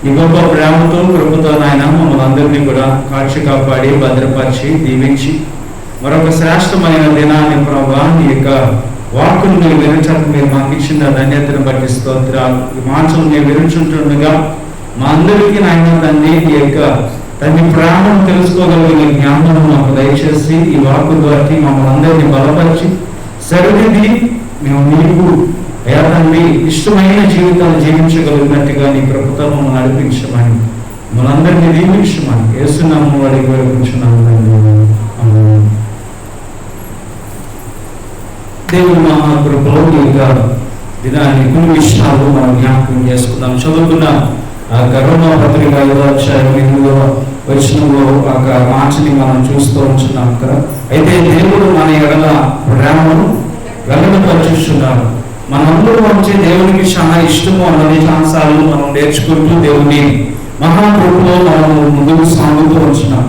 ఈ గొప్ప ప్రేమతో కృపతో నాయన మమ్మల్ని అందరినీ కూడా కాచి కాపాడి భద్రపరిచి దీవించి మరొక శ్రేష్టమైన దినాన్ని ప్రభా నీ యొక్క వాక్కును మీరు వినడానికి మీరు మాకు ఇచ్చిన ధన్యతను బట్టి స్తోత్రాలు. ఈ మాటలు మేము వినుచుంటుండగా మా అందరికీ నాయన తండ్రి ఈ యొక్క తండ్రి ప్రేమను తెలుసుకోగలిగిన జ్ఞానం మాకు దయచేసి ఈ వాక్కు ద్వారా మమ్మల్ని అందరినీ బలపరిచి సరిదిద్ది మేము నీకు అయ్యా తండ్రి ఇష్టమైన జీవితాలు జీవించగలిగినట్టుగా నీ కృపతో మమ్మల్ని నడిపించమని మమ్మల్ని అందరినీ దీవించమని యేసునామములో అడిగి వేడుకుంటున్నాము తండ్రి. దేవుని మహాకృపలో ఈ యొక్క దినాన్ని కొన్ని విషయాలు మనం జ్ఞాపకం చేసుకుందాం. చదువుకున్న రోమా పత్రిక 5వ అధ్యాయం 8వ వచనంలో ఒక మాటని మనం చూస్తూ ఉంటున్నాం కదా. అయితే దేవుడు మన ఎడల ప్రేమను వెల్లడిపరుచుచున్నారు. మనందరూ వచ్చే దేవునికి చాలా ఇష్టము అన్నది చాలాసార్లు మనం నేర్చుకుంటూ దేవుని మహాకృపలో మనం ముందుకు సాగుతూ ఉంటున్నాం.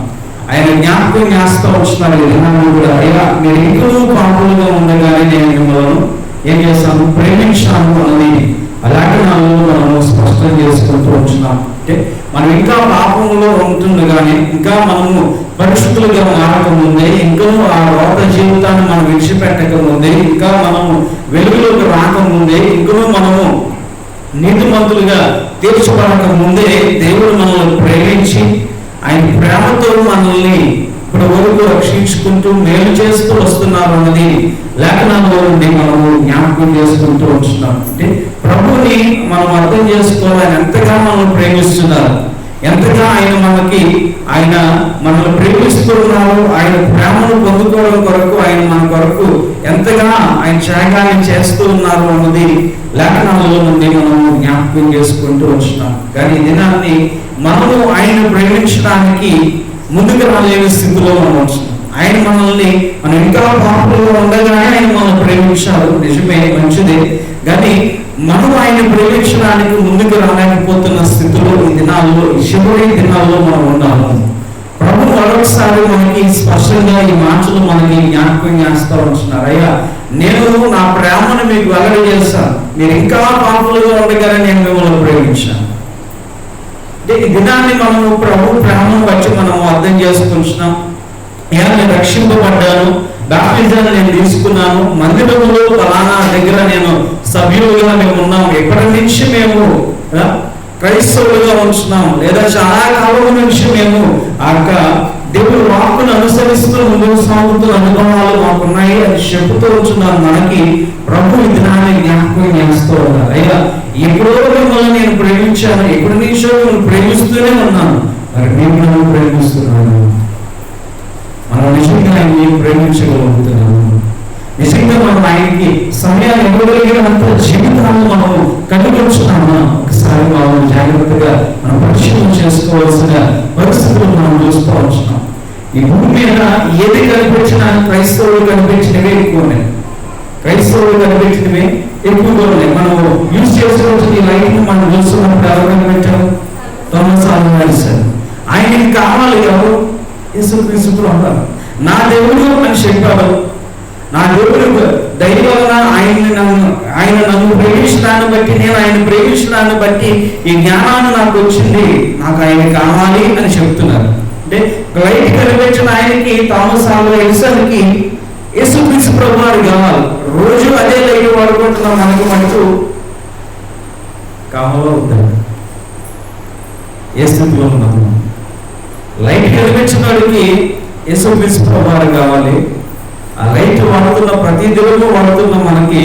ఆయన జ్ఞాపకం చేస్తూ ఉంటున్నారు. విధానం కూడా అయ్యా మీరు ఇంకనూ పాపులుగా ఉండగానే నేను మిమ్మల్ని ఏం చేస్తాను ప్రేమించాను అన్నది అలాగే మనము స్పష్టం చేసుకుంటూ ఉంటున్నాం. అంటే మనం ఇంకా పాపంలో ఉంటుండగానే ఇంకా మనము పరిస్థితులుగా మారకముందే ఇంకా ఆ రోత జీవితాన్ని మనం విడిచిపెట్టక ముందే ఇంకా మనము వెలుగులోకి రాకముందే ఇంకా మనము నీతిమంతులుగా తీర్చబడక ముందే దేవుడు మనల్ని ప్రేమించి ఆయన ప్రేమతో మనల్ని ఇప్పుడు వరకు రక్షించుకుంటూ మేలు చేస్తూ వస్తున్నారు అన్నది లేఖనాల్లో నుండి మనము జ్ఞాపకం చేసుకుంటూ ఉంటున్నాం. అంటే ప్రభుని మనం అర్థం చేసుకోవాలి. ఆయన ఎంతగా మనల్ని ప్రేమిస్తున్నారు, ఎంతగా ఆయన మనల్ని ప్రేమిస్తున్నారు, ఆయన ప్రేమను పొందుకోవడం కొరకు ఆయన మన కొరకు ఎంతగా ఆయన త్యాగాన్ని చేస్తూ ఉన్నారు అన్నది లేఖనాలలో నుండి మనము జ్ఞాపకం చేసుకుంటూ వచ్చినాం. కానీ ఈ దినాన్ని మనము ఆయన ప్రేమించడానికి ముందుకు రాలేని స్థితిలో మనం వచ్చినాం. ఆయన మనం ఇంకా పాపంలో ఉండగానే ఆయన మనల్ని ప్రేమించారు, నిజమే, మంచిదే. కానీ మనం ఆయన ప్రేమించడానికి ముందుకు రాలేకపోతున్న స్థితిలో ఈ దినాల్లో, ఈ చివరి దినాల్లో మనం ఉండాలి. ప్రభు మరొకసారి మనకి స్పష్టంగా ఈ మాటలు మనకి జ్ఞాపకం చేస్తూ ఉంటున్నారు. అయ్యా నేను నా ప్రేమను మీకు వెల్లడి చేస్తాను, మీరు ఇంకా పాపులుగా ఉండగానే నేను మిమ్మల్ని ప్రేమించాను. ఈ దినాన్ని మనము ప్రభు ప్రేమను బట్టి మనము అర్థం చేసుకుంటున్నాం. నేను రక్షింపబడ్డాను, బాప్టిజాన్ని నేను తీసుకున్నాను, మందిరంలో ఫలానా దగ్గర నేను సభ్యులుగా మేము ఉన్నాం, ఎప్పటి నుంచి మేము క్రైస్తవులుగా ఉంటున్నాం, లేదా చాలా కాలం నుంచి మేము ఆ యొక్క దేవుడు వాక్కును అనుసరిస్తూ ముందుకు సాగుతున్న అనుభవాలు మాకున్నాయి అని చెబుతూ ఉంటున్నాను. మనకి ప్రభు ఈ దినాన్ని జ్ఞాపకం చేస్తూ ఉన్నారు. అయ్యా ఎప్పుడో మిమ్మల్ని నేను ప్రేమించాను, ఎప్పటి నుంచో నేను ప్రేమిస్తూనే ఉన్నాను, మరి మేము నన్ను ప్రేమిస్తున్నాను. మనం నిజంగా ఆయన్ని ప్రేమించగలుగుతున్నాము, నిజంగా మనం ఆయనకి సమయాన్ని ఇవ్వగలిగినంత జీవితాన్ని మనం కనిపించున్నామా? ఒకసారి మనం జాగ్రత్తగా మనం పరిశీలన చేసుకోవాల్సిన పరిస్థితులు మనం చూస్తూ ఉంటున్నాం. ఈ భూమి మీద ఏది కనిపించినా క్రైస్తవులు కనిపించినవే ఎక్కువ ఉన్నాయి, క్రైస్తవులు కనిపించినవే ఎక్కువగా ఉన్నాయి. మనం యూజ్ చేసుకోవాల్సిన ఈ లైఫ్ మనం చూస్తున్నప్పుడు ఎవరు కనిపించారు? Thomas Alva Edison. ఆయనకి కావాలి ఎవరు? యేసుక్రీస్తు అన్నారు. నా దేవుడు అని చెప్పాడు. నా దేవుడు దయ వలన ఆయన నన్ను ప్రేమించడాన్ని బట్టి, నేను ఆయన ప్రేమించడాన్ని బట్టి ఈ జ్ఞానాన్ని నాకు వచ్చింది, నాకు ఆయన కావాలి అని చెప్తున్నారు. అంటే లైట్ కనిపించిన ఆయనకి, థామస్ ఆల్వా ఎడిసన్కి యేసుక్రీస్తు ప్రభు వారు కావాలి. రోజు అదే లైట్ వాడుకుంటున్నాం, మనకు మటుకు కావాలో వద్దా? ఏ స్థితిలో ఉన్నాము? లైట్ కనిపించిన వాడికి యేసుక్రీస్తు ప్రభు వారు కావాలి. ఆ లైట్ వాడుతున్న ప్రతి దినము వాడుతున్న మనకి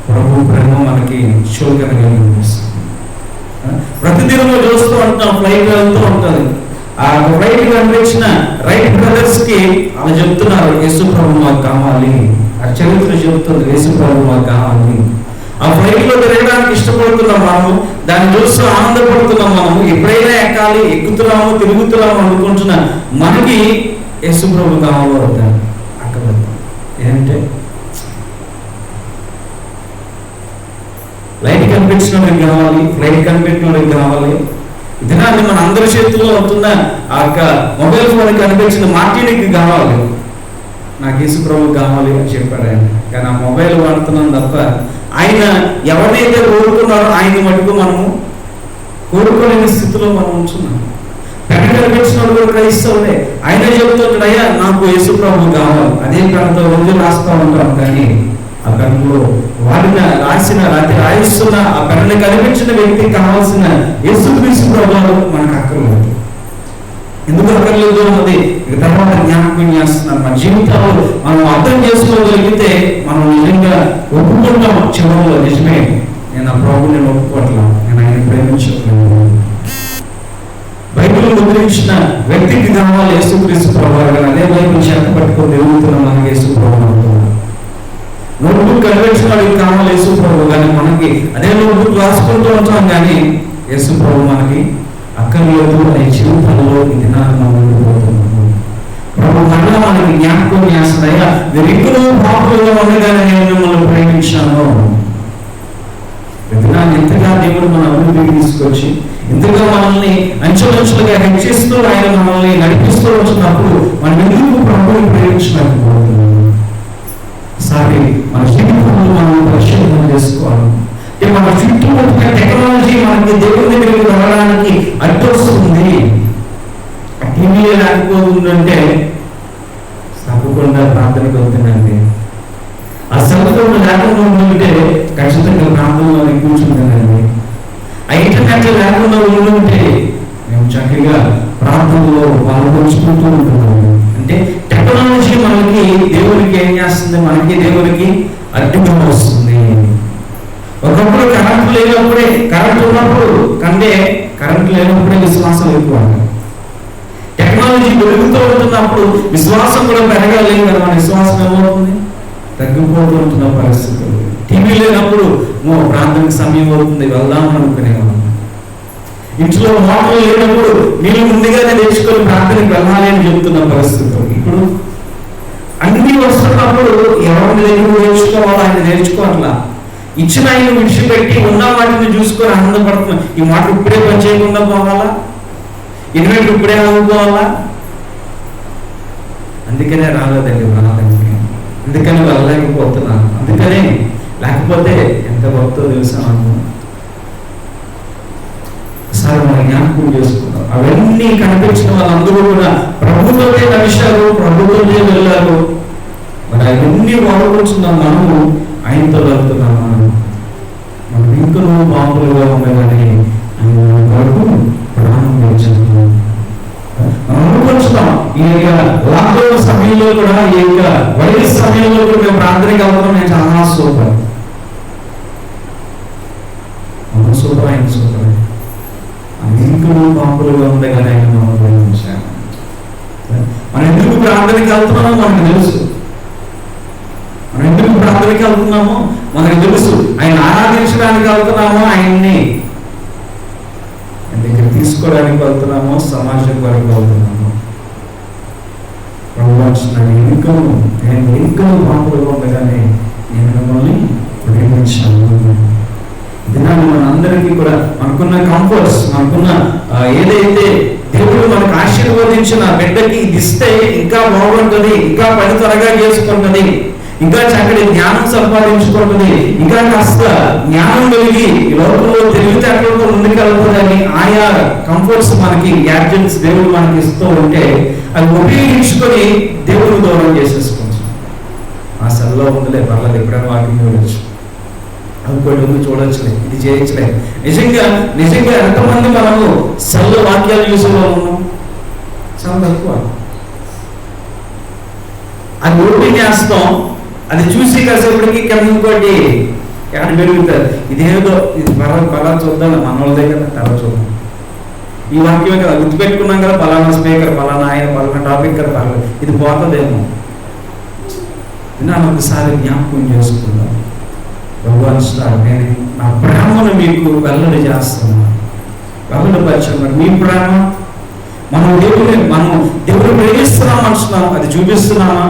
ప్రభు ప్రేమ మనకి శోకరంగా కనిపిస్తుంది. ప్రతిదినము చూస్తూ ఉంటాం, ఫ్లైట్ వెళ్తూ ఉంటుంది. ఆ ఫ్లైట్ కనిపించిన రైట్ బ్రదర్స్ కి అలా చెప్తున్నారు, యేసు ప్రభు మాకు కావాలి. ఆ చరిత్ర చెబుతుంది, యేసు ప్రభు మాకు కావాలి. ఆ ఫ్లైట్ లో తిరగడానికి ఇష్టపడుతున్నాం మనము, దాన్ని చూస్తూ ఆనందపడుతున్నాం మనము. ఎప్పుడైనా ఎక్కాలి, ఎక్కుతున్నాము, తిరుగుతున్నాము అనుకుంటున్న మనకి యేసు ప్రభు కావాలి వద్దా? అక్కడ ఏంటంటే లైట్ కనిపించినోడికి కావాలి, ఫ్లైట్ కనిపించినోడికి కావాలి. దినాన్ని మన అందరి చేతుల్లో అవుతున్న ఆ యొక్క మొబైల్ ఫోన్ కనిపించిన మార్టినికి కావాలి, నాకు యేసు ప్రభు కావాలి అని చెప్పాడు ఆయన. కానీ ఆ మొబైల్ వాడుతున్నాం తప్ప ఆయన ఎవరినైతే కోరుకున్నారో ఆయన మటుకు మనము కోరుకోలేని స్థితిలో మనం ఉంటున్నాం. పెన కనిపించిన వాడు కూడా క్రైస్తవుడే. ఆయన చెబుతుంటాడు, అయ్యా నాకు యేసు ప్రభు కావాలి. అదే పెనతో రోజు రాస్తూ ఉంటాం, కానీ ఆ పెనలో రాయిస్తున్న ఆ పెనని కనిపించిన వ్యక్తికి కావాల్సిన యేసుక్రీస్తు ప్రభు మనకు అక్కర్లేదు. ఎందుకు అక్కర్లేదు అన్నది తర్వాత జ్ఞాపకం చేస్తున్నాను. మన జీవితంలో మనం అర్థం చేసుకోగలిగితే మనం నిజంగా ఒప్పుకుంటాం. చివరిలో నిజమే, నేను ఆ ప్రభుని ఒప్పుకోవట్లేదు, నేను ఆయన ప్రేమించట్లేదు. బైబిల్ ముద్రించిన వ్యక్తికి కావాలి యేసుక్రీస్తు ప్రభు, కానీ అదే బైబిల్ చేత పట్టుకొని తిరుగుతున్న మనకి యేసు ప్రభు అంటున్నాడు. నోట్బుక్ కనిపించిన వాడికి కావాలి యేసు ప్రభు, కానీ మనకి అదే నోట్బుక్ రాసుకుంటూ ఉంటాం, కానీ యేసు ప్రభు మనకి అక్కర్లేదు అనే జీవితంలో ఈ దినాన్ని మనం ఉండిపోతున్నాము. ప్రభు మళ్ళా మనకి జ్ఞాపకం చేస్తున్నాయా, వీరిద్దరూ పాపులుగా ఉండగానే నేను మిమ్మల్ని ప్రేమించాను. దినాన్ని ఎంతగా దేవుడు మన అభివృద్ధికి తీసుకొచ్చి ఇంతగా మనల్ని అంచెలంచెలుగా హెచ్చిస్తూ ఆయన మనల్ని నడిపిస్తూ వచ్చినప్పుడు మనం ఎందుకు ప్రభువుని ప్రేమించలేకపోతున్నాము? సారి మన జీవితంలో మనం పరిశీలన చేసుకోవాలి. మన చుట్టుముట్టిన టెక్నాలజీ మనకి దేవుడి దగ్గరికి వెళ్ళడానికి అడ్డొస్తుంది. టీవీలో లేకపోతుందంటే తప్పకుండా ప్రార్థనకు వెళ్తుందండి. ఆ సెల్ ఫోన్ లేకుండా ఉంటే ఖచ్చితంగా ప్రార్థనలో కూర్చుంటానండి. ఆ ఇంటర్నెట్ లేకుండా ఉంటే మేము చక్కగా ప్రార్థనలో పాల్గొంచుకుంటూ ఉంటున్నాము. అంటే టెక్నాలజీ మనకి దేవుడికి ఏం చేస్తుంది, మనకి దేవుడికి అడ్డుగా వస్తుంది. ఒకప్పుడు కరెంట్ లేనప్పుడే, కరెంట్ ఉన్నప్పుడు కంటే కరెంట్ లేనప్పుడే విశ్వాసం ఎక్కువ. టెక్నాలజీ పెరుగుతూ ఉంటున్నప్పుడు విశ్వాసం కూడా పెరగాలి కదా, మన విశ్వాసం ఏమవుతుంది, తగ్గిపోతూ ఉంటున్న పరిస్థితులు. టీవీ లేనప్పుడు ప్రార్థనకు సమయం అవుతుంది, వెళ్దాం అనుకునేవాళ్ళం. ఇంట్లో మోటార్లు లేనప్పుడు మీరు ముందుగానే తెచ్చుకొని ప్రార్థనకు వెళ్ళాలి అని చెప్తున్న పరిస్థితులు. ఇప్పుడు అన్ని వస్తున్నప్పుడు ఎవరిని దగ్గర నేర్చుకోవాలో ఆయన నేర్చుకోవాలా. ఇచ్చిన ఆయన విడిచిపెట్టి ఉన్న వాటిని చూసుకొని ఆనందపడుతున్నాం. ఈ మాట ఇప్పుడే పని చేయకుండా పోవాలా, ఇన్వెంటర్ ఇప్పుడే ఆగిపోవాలా? అందుకనే రాలేదండి ప్రార్థనకి, అందుకని వెళ్ళలేకపోతున్నాను. అందుకనే లేకపోతే ఎంత భక్తో తెలుసా నాకు. ఒకసారి మన జ్ఞాపకం చేసుకున్నాం. అవన్నీ కనిపించిన వాళ్ళందరూ కూడా ప్రభుత్వమే నడిచారు, ప్రభుత్వమే వెళ్ళారు. మరి అవన్నీ వాడుకుంటున్నాం, మనము ఆయనతో వెళ్తున్నాం. మనం ఇంకనూ బాంబులుగా ఉండగానే ఆయన వరకు ప్రాణం పెంచుతున్నాం. మనం అనుకుంటున్నాం ఈ లాక్డౌన్ సమయంలో కూడా, ఈ వైరస్ సమయంలో కూడా మేము ప్రార్థనకి వెళ్తాం. నేను చాలా సూపర్, మన సూపర్, ఆయన సూపర్. ఇంకనూ బాంబులుగా ఉండగానే ఆయన మనం ప్రేమించాము. మనం ఎందుకు ప్రార్థనకి వెళ్తున్నామో మనకు తెలుసు. మనం ఎందుకు ప్రార్థనకి వెళ్తున్నామో మనకు తెలుసు. ఆయన ఆరాధించడానికి వెళ్తున్నామో, ఆయన్ని దగ్గర తీసుకోవడానికి వెళ్తున్నామో, సమాజం వరకు వెళ్తున్నామో. నేను ఎంకను పాపులుగా ఉండగానే నేను మిమ్మల్ని ప్రేమించాను. దినాన్ని మనందరికీ కూడా మనకున్న కంఫర్ట్స్, మనకున్న ఏదైతే దేవుడు మనకు ఆశీర్వదించిన బిడ్డకి ఇది ఇస్తే ఇంకా బాగుంటుంది, ఇంకా పని త్వరగా చేసుకుంటుంది, ఇంకా చక్కటి జ్ఞానం సంపాదించుకుంటుంది, ఇంకా కాస్త జ్ఞానం కలిగి ఈ లోకంలో తెలివితేటలతో ముందుకెళ్తుందని ఆయా కంఫర్ట్స్ మనకి, గ్యాడ్జెట్స్ దేవుడు మనకి ఇస్తూ ఉంటే అది ఉపయోగించుకొని దేవుడు దూరం చేసేసుకుంటాం. ఆ సెల్లో ఉందిలే, పర్లేదు, ఎప్పుడైనా వాకింగ్ చూడొచ్చు, అనుకోండి చూడొచ్చులే, ఇది చేయొచ్చులే. నిజంగా ఎంతమంది మనము సెల్లో వాక్యాలు చూసేలో ఉన్నాం? చాలా తక్కువ. అది ఓపెన్ చేస్తాం, అది చూసి కాసేపటికి కింద ఇంకోటి ఎక్కడ పెరుగుతారు. ఇదేదో ఇది పలా చూద్దాం, మన వాళ్ళ దగ్గర తర్వాత చూద్దాం. ఈ వాక్యం కదా గుర్తుపెట్టుకున్నాం కదా, పలానా స్పీకర్, పలానా ఆయన, పలానా టాపిక్ కదా, పర్లేదు, ఇది పోతుందేమో. నేను ఒకసారి జ్ఞాపకం చేసుకుందాం. భగవాన్ సార్, నేను నా ప్రేమను మీకు వెల్లడి చేస్తున్నాను, వెల్లడిపరచున్నాను. మీ ప్రేమ మనం దేవుడు ప్రేమిస్తున్నాం అంటున్నాం, అది చూపిస్తున్నామా?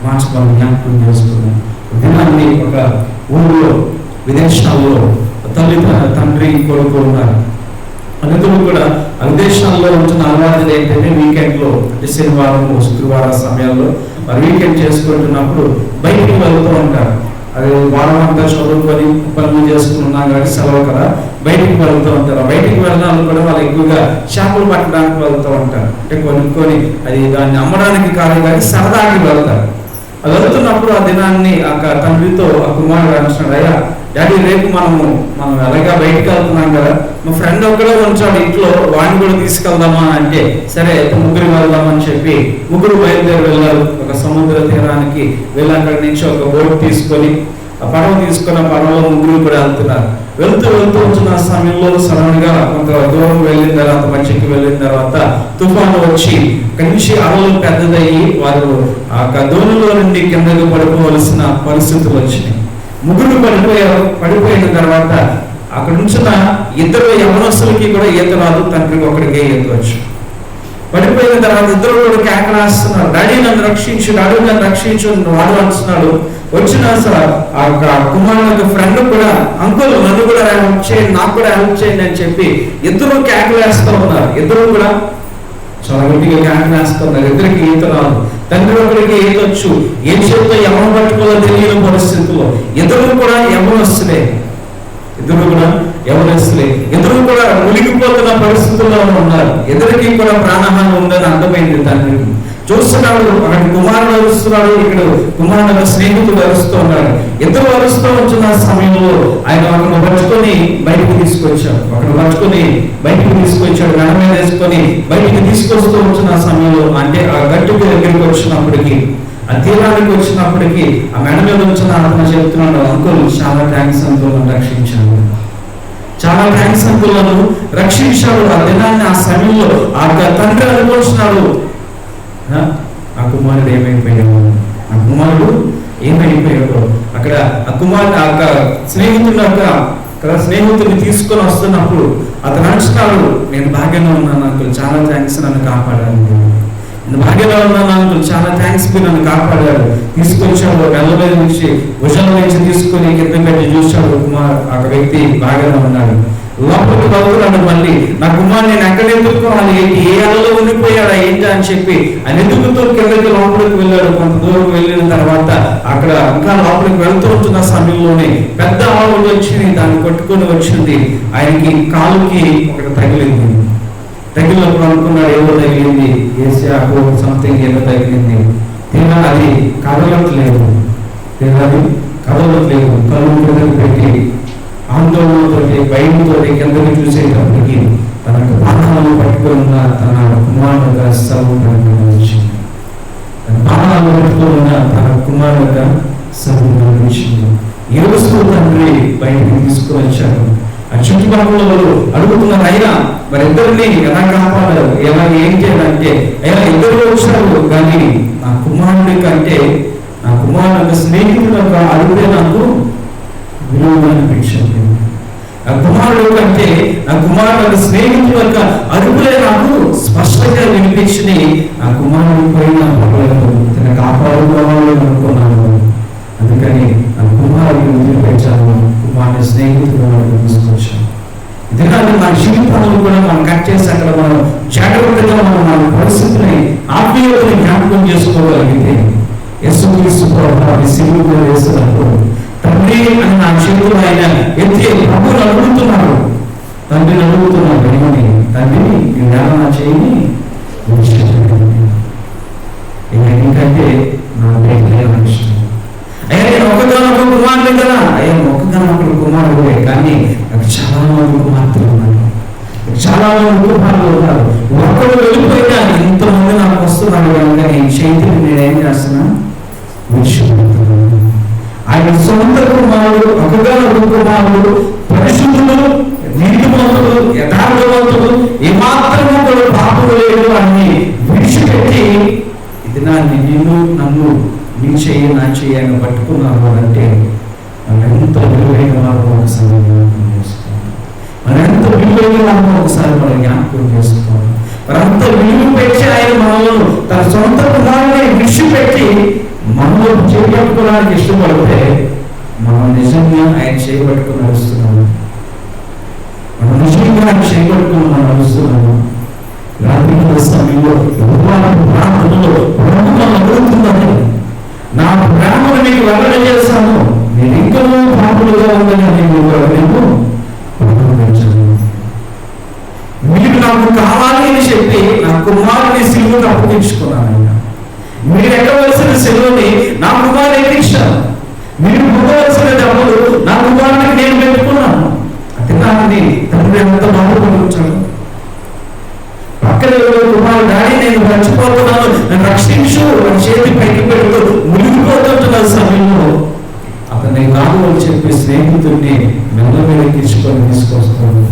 మార్చుకోవాలి, జ్ఞాపకం చేసుకున్నాం. దినాన్ని ఒక ఊళ్ళో విదేశాల్లో తండ్రి కొడుకు ఉన్నారు. అందులో కూడా విదేశాల్లో ఉంటున్న అలవాటు ఏంటంటే వీకెండ్లో, అంటే శనివారం శుక్రవారం సమయాల్లో మరి వీకెండ్ చేసుకుంటున్నప్పుడు బయటికి వెళ్తూ ఉంటారు. అది వారం అంతా చదువుకొని పనులు చేసుకుని ఉన్నాం కాబట్టి సెలవు కదా, బయటికి వెళ్తూ ఉంటారు. బయటికి వెళ్ళడానికి కూడా వాళ్ళు ఎక్కువగా చేపలు పట్టడానికి వెళ్తూ ఉంటారు. అంటే కొనుక్కొని అది దాన్ని అమ్మడానికి కాదు కానీ సరదాకి వెళ్తారు. అది వెళ్తున్నప్పుడు ఆ దినాన్ని ఆ తండ్రితో ఆ కుమారుడు అంటున్నాడు, అయ్యా డాడీ రేపు మనం ఎలాగా బయటికి వెళ్తున్నాం కదా, మా ఫ్రెండ్ ఒక్కడే ఉంచాడు ఇంట్లో, వాడిని కూడా తీసుకెళ్దామా అంటే సరే ముగ్గురు వెళ్దామని చెప్పి ముగ్గురు బయలుదేరి వెళ్ళారు. ఒక సముద్ర తీరానికి వెళ్ళి అక్కడి నుంచి ఒక బోట్ తీసుకొని ఆ పడవ తీసుకున్న పడవలో ముగ్గురు కూడా వెళ్తున్నారు. వెళ్తూ వచ్చిన సమయంలో సడన్ గా కొంత దూరం వెళ్ళిన తర్వాత మధ్యకి వెళ్ళిన తర్వాత తుఫాను వచ్చి అక్కడి నుంచి అలలు పెద్దదయ్యి వారు ఆ దోణిలో నుండి కిందకి పడిపోవలసిన పరిస్థితులు వచ్చినాయి. ముగ్గురు పడిపోయిన తర్వాత అక్కడ ఉంచిన ఇద్దరు యవనస్తులకి కూడా ఈత రాదు, తండ్రికి ఒకరికే ఈత వచ్చు. పడిపోయిన తర్వాత ఇద్దరు కూడా కేకలేస్తున్నారు, డాడీ నన్ను రక్షించు, డాడీ నన్ను రక్షించు వాడు అంటున్నాడు. వచ్చిన ఆ కుమారుడు ఫ్రెండ్ కూడా అంకుల్ నన్ను కూడా హెల్ప్ చేయండి, నాకు కూడా హెల్ప్ చేయండి అని చెప్పి ఇద్దరు కేకలేస్తూ ఉన్నారు. ఇద్దరు కూడా చాలా గట్టిగా కేకలేస్తున్నారు. ఇద్దరికి ఈత రాదు, తండ్రి ఒకరికి ఈత వచ్చు. ఏం చేత ఎవరు పట్టుకోవాలో తెలియని పరిస్థితుల్లో ఇద్దరు కూడా యవనస్తులే, ఇద్దరు కూడా మునిగిపోతున్న పరిస్థితుల్లో ఉన్నారు. ఇద్దరికి కూడా ప్రాణహాని ఉందని అర్థమైంది తండ్రికి. చూస్తున్నాడు అక్కడ కుమారుడు అరుస్తున్నాడు, ఇక్కడ కుమారుడు స్నేహితుడు అరుస్తూ ఉన్నాడు. ఇద్దరు అరుస్తూ వచ్చిన సమయంలో ఆయన ఒకరిని పట్టుకొని బయటికి తీసుకొచ్చాడు. మెడ మీద వేసుకొని బయటికి తీసుకొస్తూ వచ్చిన సమయంలో అంటే ఆ గట్టుకి దగ్గరికి వచ్చినప్పటికీ ఆ తీరానికి వచ్చినప్పటికీ ఆ మెడ మీద వచ్చిన అతను చెప్తున్నాడు, అంకుల్ చాలా థ్యాంక్స్ అంకుల్ నన్ను రక్షించాడు, చాలా థ్యాంక్స్ అంకుల్ నన్ను రక్షించాడు. ఆ దినాన్ని ఆ సమయంలో ఆ తండ్రి అనుకుంటున్నాడు, ఆ కుమారుడు ఏమైపోయాడు. అక్కడ ఆ కుమారుడు ఆ స్నేహితుడిని తీసుకొని వస్తున్నప్పుడు అతను అంటున్నాడు, నేను బాగానే ఉన్నాను అంకుల్, చాలా థ్యాంక్స్ నన్ను కాపాడాను, నేను బాగానే ఉన్నాను అంకుల్, చాలా థ్యాంక్స్ నన్ను కాపాడాడు. తీసుకొచ్చాడు, మెల్ల నుంచి భుజాల నుంచి తీసుకొని కింద పెట్టి చూశాడు. ఆ వ్యక్తి బాగానే ఉన్నాడు. లోపలికి వెళ్తున్నాడు. మళ్ళీ నా కుమారుడు నేను ఎక్కడ ఎదుర్కోవాలి, ఏ అలలో ఉండిపోయాడా ఏంటి అని చెప్పి ఆయన ఎదుగుతూ కిందకి లోపలికి వెళ్ళాడు. కొంత దూరం వెళ్ళిన తర్వాత అక్కడ ఇంకా లోపలికి వెళ్తూ ఉంటున్న సమయంలోనే పెద్ద ఆవు వచ్చింది, దాన్ని కొట్టుకొని వచ్చింది. ఆయనకి కాలుకి ఒకటి తగిలినప్పుడు అనుకున్నాడు ఏదో తగిలింది, ఏసియాకు సంథింగ్ ఏదో తగిలింది. అది కదలట్లేదు, కళ్ళు పెట్టి ఆందోళనతో భయంతో కిందకి చూసేటప్పటికి తనకు బాణాలు పట్టుకున్న తన కుమారుడుగా వచ్చింది. బాణాలు పట్టుకున్న తన కుమారుడుగా వచ్చింది. ఏడుస్తూ తండ్రి బయటికి తీసుకుని వచ్చారు. ఆ చుట్టుపక్కల వాళ్ళు అడుగుతున్నారు, అయినా మరిద్దరిని ఎలా కాపాడారు, ఎలా ఏం చేయాలంటే అయినా ఇద్దరు వచ్చారు కానీ నా కుమారుడి కంటే నా కుమారుడు స్నేహితుడు అడిగితే నాకు విలువ అనిపించింది. నా కుమారుడు కంటే నా కుమారుడు స్నేహితుల యొక్క అరుపులే నాకు స్పష్టంగా వినిపించి నా కుమారుడు పోయిన తన కాపాడుకోవాలి అనుకున్నాను. అందుకని నా కుమారుడు వదిలిపెట్టాను, కుమారుడు స్నేహితులు తీసుకొచ్చాను. ఎందుకంటే మన జీవితాలను కూడా మనం కట్ చేసి అక్కడ మనం జాగ్రత్తగా మన పరిస్థితిని ఆత్మీయతని జ్ఞాపకం చేసుకోగలిగితే యేసుక్రీస్తు ప్రభువు సిలువలో వేసినప్పుడు తండ్రి అని నా చేతులు ఆయన ఎత్తి ప్రభువుని అడుగుతున్నాడు, తండ్రిని అడుగుతున్నాడు, ఏమని తండ్రి నా చేయని ఎందుకంటే నా పేరు ఇష్టం. అయ్యా నేను ఒకగానొక కుమారుడు కదా, అయ్యా ఒకగానొక కుమారుడే కానీ నాకు చాలా మంది కుమార్తెలు ఉన్నారు, చాలా మంది కుమారులు ఉన్నారు. ఒక్కడు వెళ్ళిపోయినా ఇంతమంది నాకు వస్తున్నారు కనుక నేను చేతిని నేనేం చేస్తున్నా విడిచిపెడుతున్నాను. ఆయన సొంత కుమారుడు, ఒకగానొక కుమారుడు, పరిశుద్ధుడు, నీతిమంతుడు, యథార్థవంతుడు, ఏమాత్రము కూడా పాపము లేదు అని విడిచిపెట్టి ఇది నన్ను నీ చెయ్యి నా చెయ్యి ఆయన పట్టుకున్నారు అంటే మనం ఎంత విలువైన వారు ఒకసారి జ్ఞాపకం చేసుకోవాలి. మనం జ్ఞాపకం చేసుకోవాలి. మరంత విలువ పెట్టి ఆయన మనలో తన సొంత కుమారుని విడిచిపెట్టి మనలో చేయబట్టుకోవడానికి ఇష్టపడితే మనం నిజంగా ఆయన చేయబట్టుకుని నడుస్తున్నాము. మనం నిజంగా ఆయన చేయబట్టుకుని మనం నడుస్తున్నాము. రాత్రి సమయంలో ప్రార్థనలో అడుగుతుందని నా ప్రేమను మీకు వెల్లడి చేశాను, నేను ఇంకా పాపులుగా ఉందని నేను నాకు కావాలి అని చెప్పి నా కుమారుని సిలువకు అప్పగించుకున్నాను. ఆయన మీరు ఎక్కవలసిన సిలువని నా కుమారుని ఎక్కించాను. మీరు పొందవలసిన డబ్బులు నా కుమారునికి నేను పెట్టుకున్నాను. తిన్నానని తండ్రి ఎంత బాధపడుతున్నాడు. పక్కన కుమారుడు, డాడీ నేను మర్చిపోతున్నాను, నన్ను రక్షించు అని చేతి పైకి పెడుతూ మునిగిపోతున్న సమయంలో అతన్ని కాదు అని చెప్పి స్నేహితుడిని మెల్లమెలకించుకొని తీసుకొస్తాను.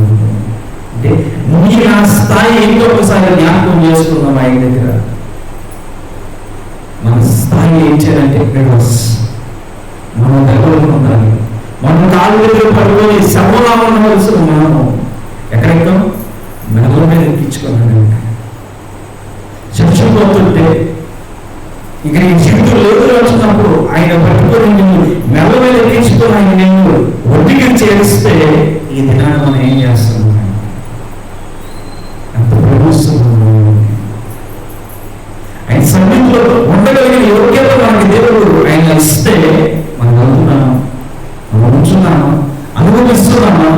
అంటే నీ ఆ స్థాయి ఇంకొకసారి జ్ఞాపకం చేసుకున్నాం. ఆయన దగ్గర మన స్థాయి ఏం చేయాలంటే మనం దగ్గర ఉండాలి. మనం కాలు దగ్గర పడుకొని సభలా ఉండవలసిన మనం ఎక్కడెక్కడ మెదల మీద ఎక్కించుకోవాలి. చచ్చిపోతుంటే ఇక నీ జీవితం లేదు వచ్చినప్పుడు ఆయన పట్టుకొని నిన్ను మెల్ల మీద ఎక్కించుకొని ఆయన నిన్ను ఒడ్డుకి చేరిస్తే ఈ దినాన్ని మనం ఏం చేస్తాం? ఎంత ప్రేమిస్తున్నాం. ఆయన సన్నిధిలో ఉండగలిగిన యోగ్యత మనకి దేవుడు ఆయన ఇస్తే మనం వెళ్తున్నాము, మనం ఉంచున్నాము, అనుభవిస్తున్నాము.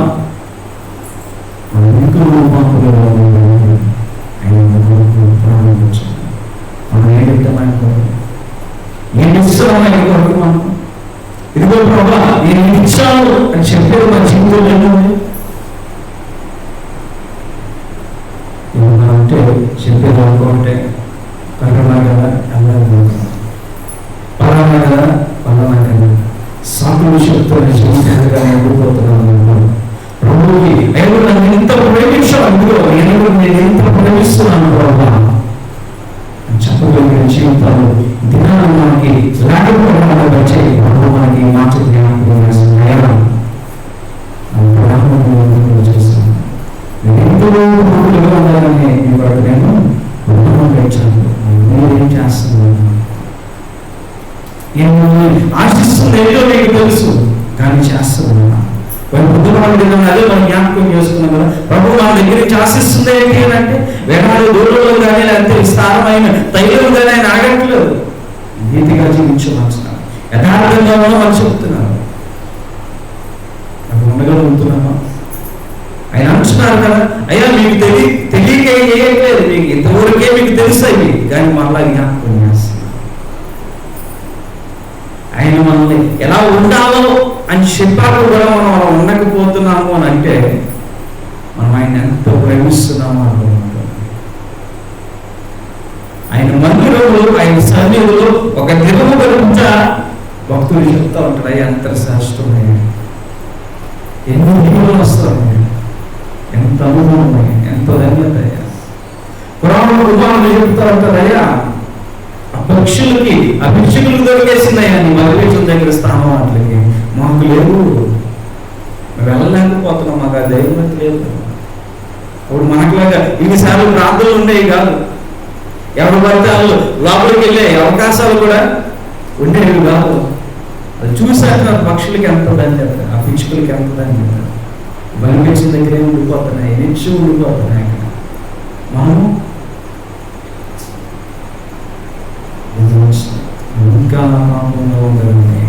మన ఇంకో రూపంలో ఆయన ప్రారంభించాం. మనం ఏమిటమనుకో నేను ఇస్తున్నాను ఆయన కొరకు. మనం ఇదిగో ప్రభా నేను ఇచ్చాను అని చెప్పారు. మన జీవితంలో అంటే చెప్పేది అనుకుంటే పలానా కదా పలానా కదా పలానా కదా సాకులు చెప్తాను జీవితంగా ఎదిరిపోతున్నాను. ప్రభువుకి అయ్యో నన్ను ఇంత ప్రేమించాను, అందులో నేను ఎంత ప్రేమిస్తున్నాను ప్రభా చెప్పగలిగిన జీవితాలు దినాలు మనకి లేకపోవడం వచ్చే ప్రభు మనకి మాట జ్ఞాపకం చేస్తున్నాను. చేస్తాను నేను ఎంతో ప్రభుత్వంగా ఉండాలని ఇవాళ నేను వచ్చాను. నేనేం చేస్తున్నాను? నేను ఆశిస్తుంది ఏదో మీకు తెలుసు, కానీ చేస్తున్నాను. బుద్ధవాళ్ళు అదే మనం జ్ఞాపకం చేసుకున్నాం కదా. ప్రభు మన దగ్గర నుంచి ఆశిస్తుంది ఏంటి అని అంటే వేనాడు దూరంలో కానీ లేకపోతే విస్తారమైన తైలం కానీ ఆయన ఆగట్లేదు. నీతిగా జీవించమంటున్నాను, యథార్థంగా మనం చెప్తున్నాను. అది ఉండగలుగుతున్నామా? ఆయన అంటున్నారు కదా, అయ్యా మీకు తెలియక చేయట్లేదు, మీకు ఇంతవరకే మీకు తెలుస్తాయి, కానీ మళ్ళా జ్ఞాపకం చేస్తున్నారు. ఆయన మనల్ని ఎలా ఉండాలో అని చెప్పాక కూడా మనం అలా ఉండకపోతున్నాము అని అంటే మనం ఆయన ఎంతో ప్రేమిస్తున్నాము అనుకుంటాం. ఆయన మందిరంలో ఆయన సన్నిధిలో ఒక దినము కలుగుతా భక్తులు చెప్తా ఉంటారు, అయ్యా అంత శ్రేష్టమయ్యా, ఎన్ని దీవులు వస్తాయి, ఎంత అనుభవం, ఎంత ధన్యత అయ్యా. పురాణంలో కుమారులు చెప్తా ఉంటారు, అయ్యా పక్షులకి ఆ భిక్షకులకు దొరికేసిందయ్యా నీ మధురేశం దగ్గర స్థానం, వాటికి మాకు లేవు, వెళ్ళలేకపోతున్నాం, మాకు ఆ ధైర్యం లేదు. అప్పుడు మనకులాగా ఇన్నిసార్లు ప్రాంతాలు ఉండేవి కాదు, ఎవరు పడితే వాళ్ళు లోపలికి వెళ్ళే అవకాశాలు కూడా ఉండేవి కాదు. అది చూసాక పక్షులకి ఎంత ధన్యత, ఆ భిక్షకులకి ఎంత ధన్యత. బలిపించిన దగ్గరే ఉండిపోతున్నాయి, నిత్యం ఉండిపోతున్నాయి. మనము ఇంకా పాపంలో ఉండగానే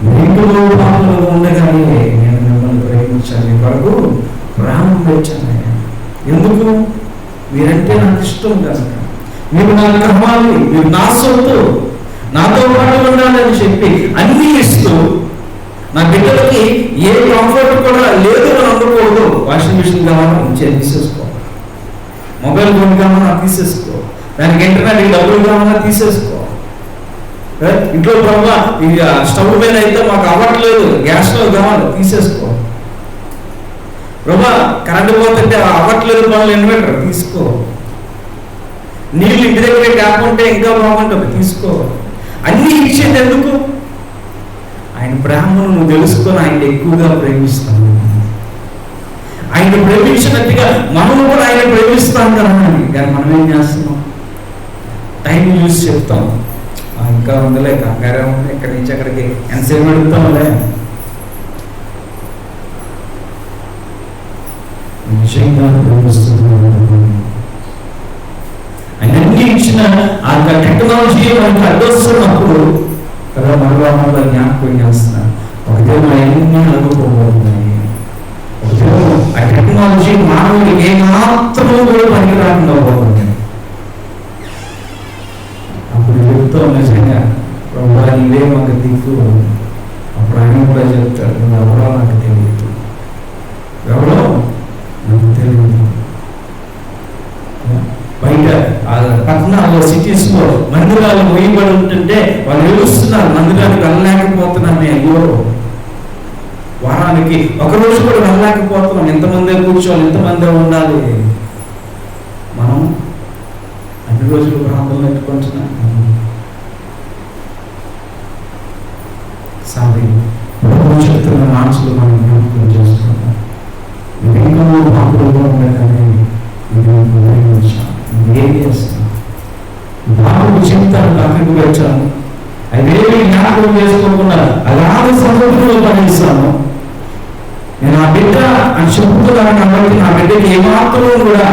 నీకులో పాపంలో ఉండగానే నేను మిమ్మల్ని ప్రేమించాను, వరకు ప్రాణం పెట్టాను. ఎందుకు? మీరంటే నాకు ఇష్టం కనుక, మీరు నాకు కావాలి, మీరు నా సొత్తు, నాతో పాటు ఉండాలని చెప్పి అన్నీ ఇస్తూ నా బిడ్డలకి ఏ కంఫర్ట్ కూడా లేదు అని అనుకోకూడదు. వాషింగ్ మిషన్ కావాలా తీసేసుకో, మొబైల్ ఫోన్ కావాలా తీసేసుకో, దానికి ఇంటర్నెట్ డబ్బులు కావాలా తీసేసుకో. ఇంట్లో ప్రభా ఇక స్టవ్ మీద అయితే మాకు అవ్వట్లేదు, గ్యాస్ స్టవ్ కావాలి తీసేసుకో. ప్రభా కరెంటు పోతుంటే అవ్వట్లేదు పనులు ఇన్వర్టర్ తీసుకో. నీళ్ళు ఇంటి దగ్గర ట్యాప్ ఉంటే ఇంకా బాగుంటుంది తీసుకో. అన్నీ ఇచ్చేది ఎందుకు? ఆయన ప్రేమను నువ్వు తెలుసుకొని ఆయన ఎక్కువగా ప్రేమిస్తాను. ఆయన ప్రేమించినట్టుగా మనము కూడా ఆయన ప్రేమిస్తాం కదా. కానీ మనం ఏం చేస్తున్నాం? టైం చూసి చెప్తాం, ఇంకా ఉందిలే, కంగారే ఉంది, ఇక్కడి నుంచి అక్కడికి ఎంతసేపు అడుగుతాంలే. నిజంగా అన్నీ ఇచ్చిన ఆ టెక్నాలజీ మనకి అడ్డొస్తున్నప్పుడు కదా మనలో జ్ఞాపకం చేస్తున్నారు. ఒకటే అన్నీ అనుకోబోతున్నాయి. ఒకటే ఆ టెక్నాలజీ మానవుడికి ఏమాత్రము తెలియదు. బయట పట్టణాల్లో సిటీస్లో మందిరాలు మోయబడి ఉంటుంటే వాళ్ళు ఏడుస్తున్నారు, మందిరానికి వెళ్ళలేకపోతున్నామే, అయ్యో వారానికి ఒకరోజు కూడా వెళ్ళలేకపోతున్నాం, ఎంతమందే కూర్చోవాలి, ఎంతమందే ఉండాలి. మనం అన్ని రోజులు ప్రాంతంలో పెట్టుకుంటున్నాం. చెప్తున్న మనసులు మనం జ్ఞాపకం చేసుకుంటాం. బాబులుగా ఉండగానే ఏం చేస్తాం? బాబు జీవితాన్ని అక్కడికి వచ్చాను, అదేమి జ్ఞాపకం చేసుకోకుండా అలాగే సముద్రంలో పనిస్తాను. నేను ఆ బిడ్డ అని చెబుతున్నాను కాబట్టి నా బిడ్డకి ఏమాత్రం కూడా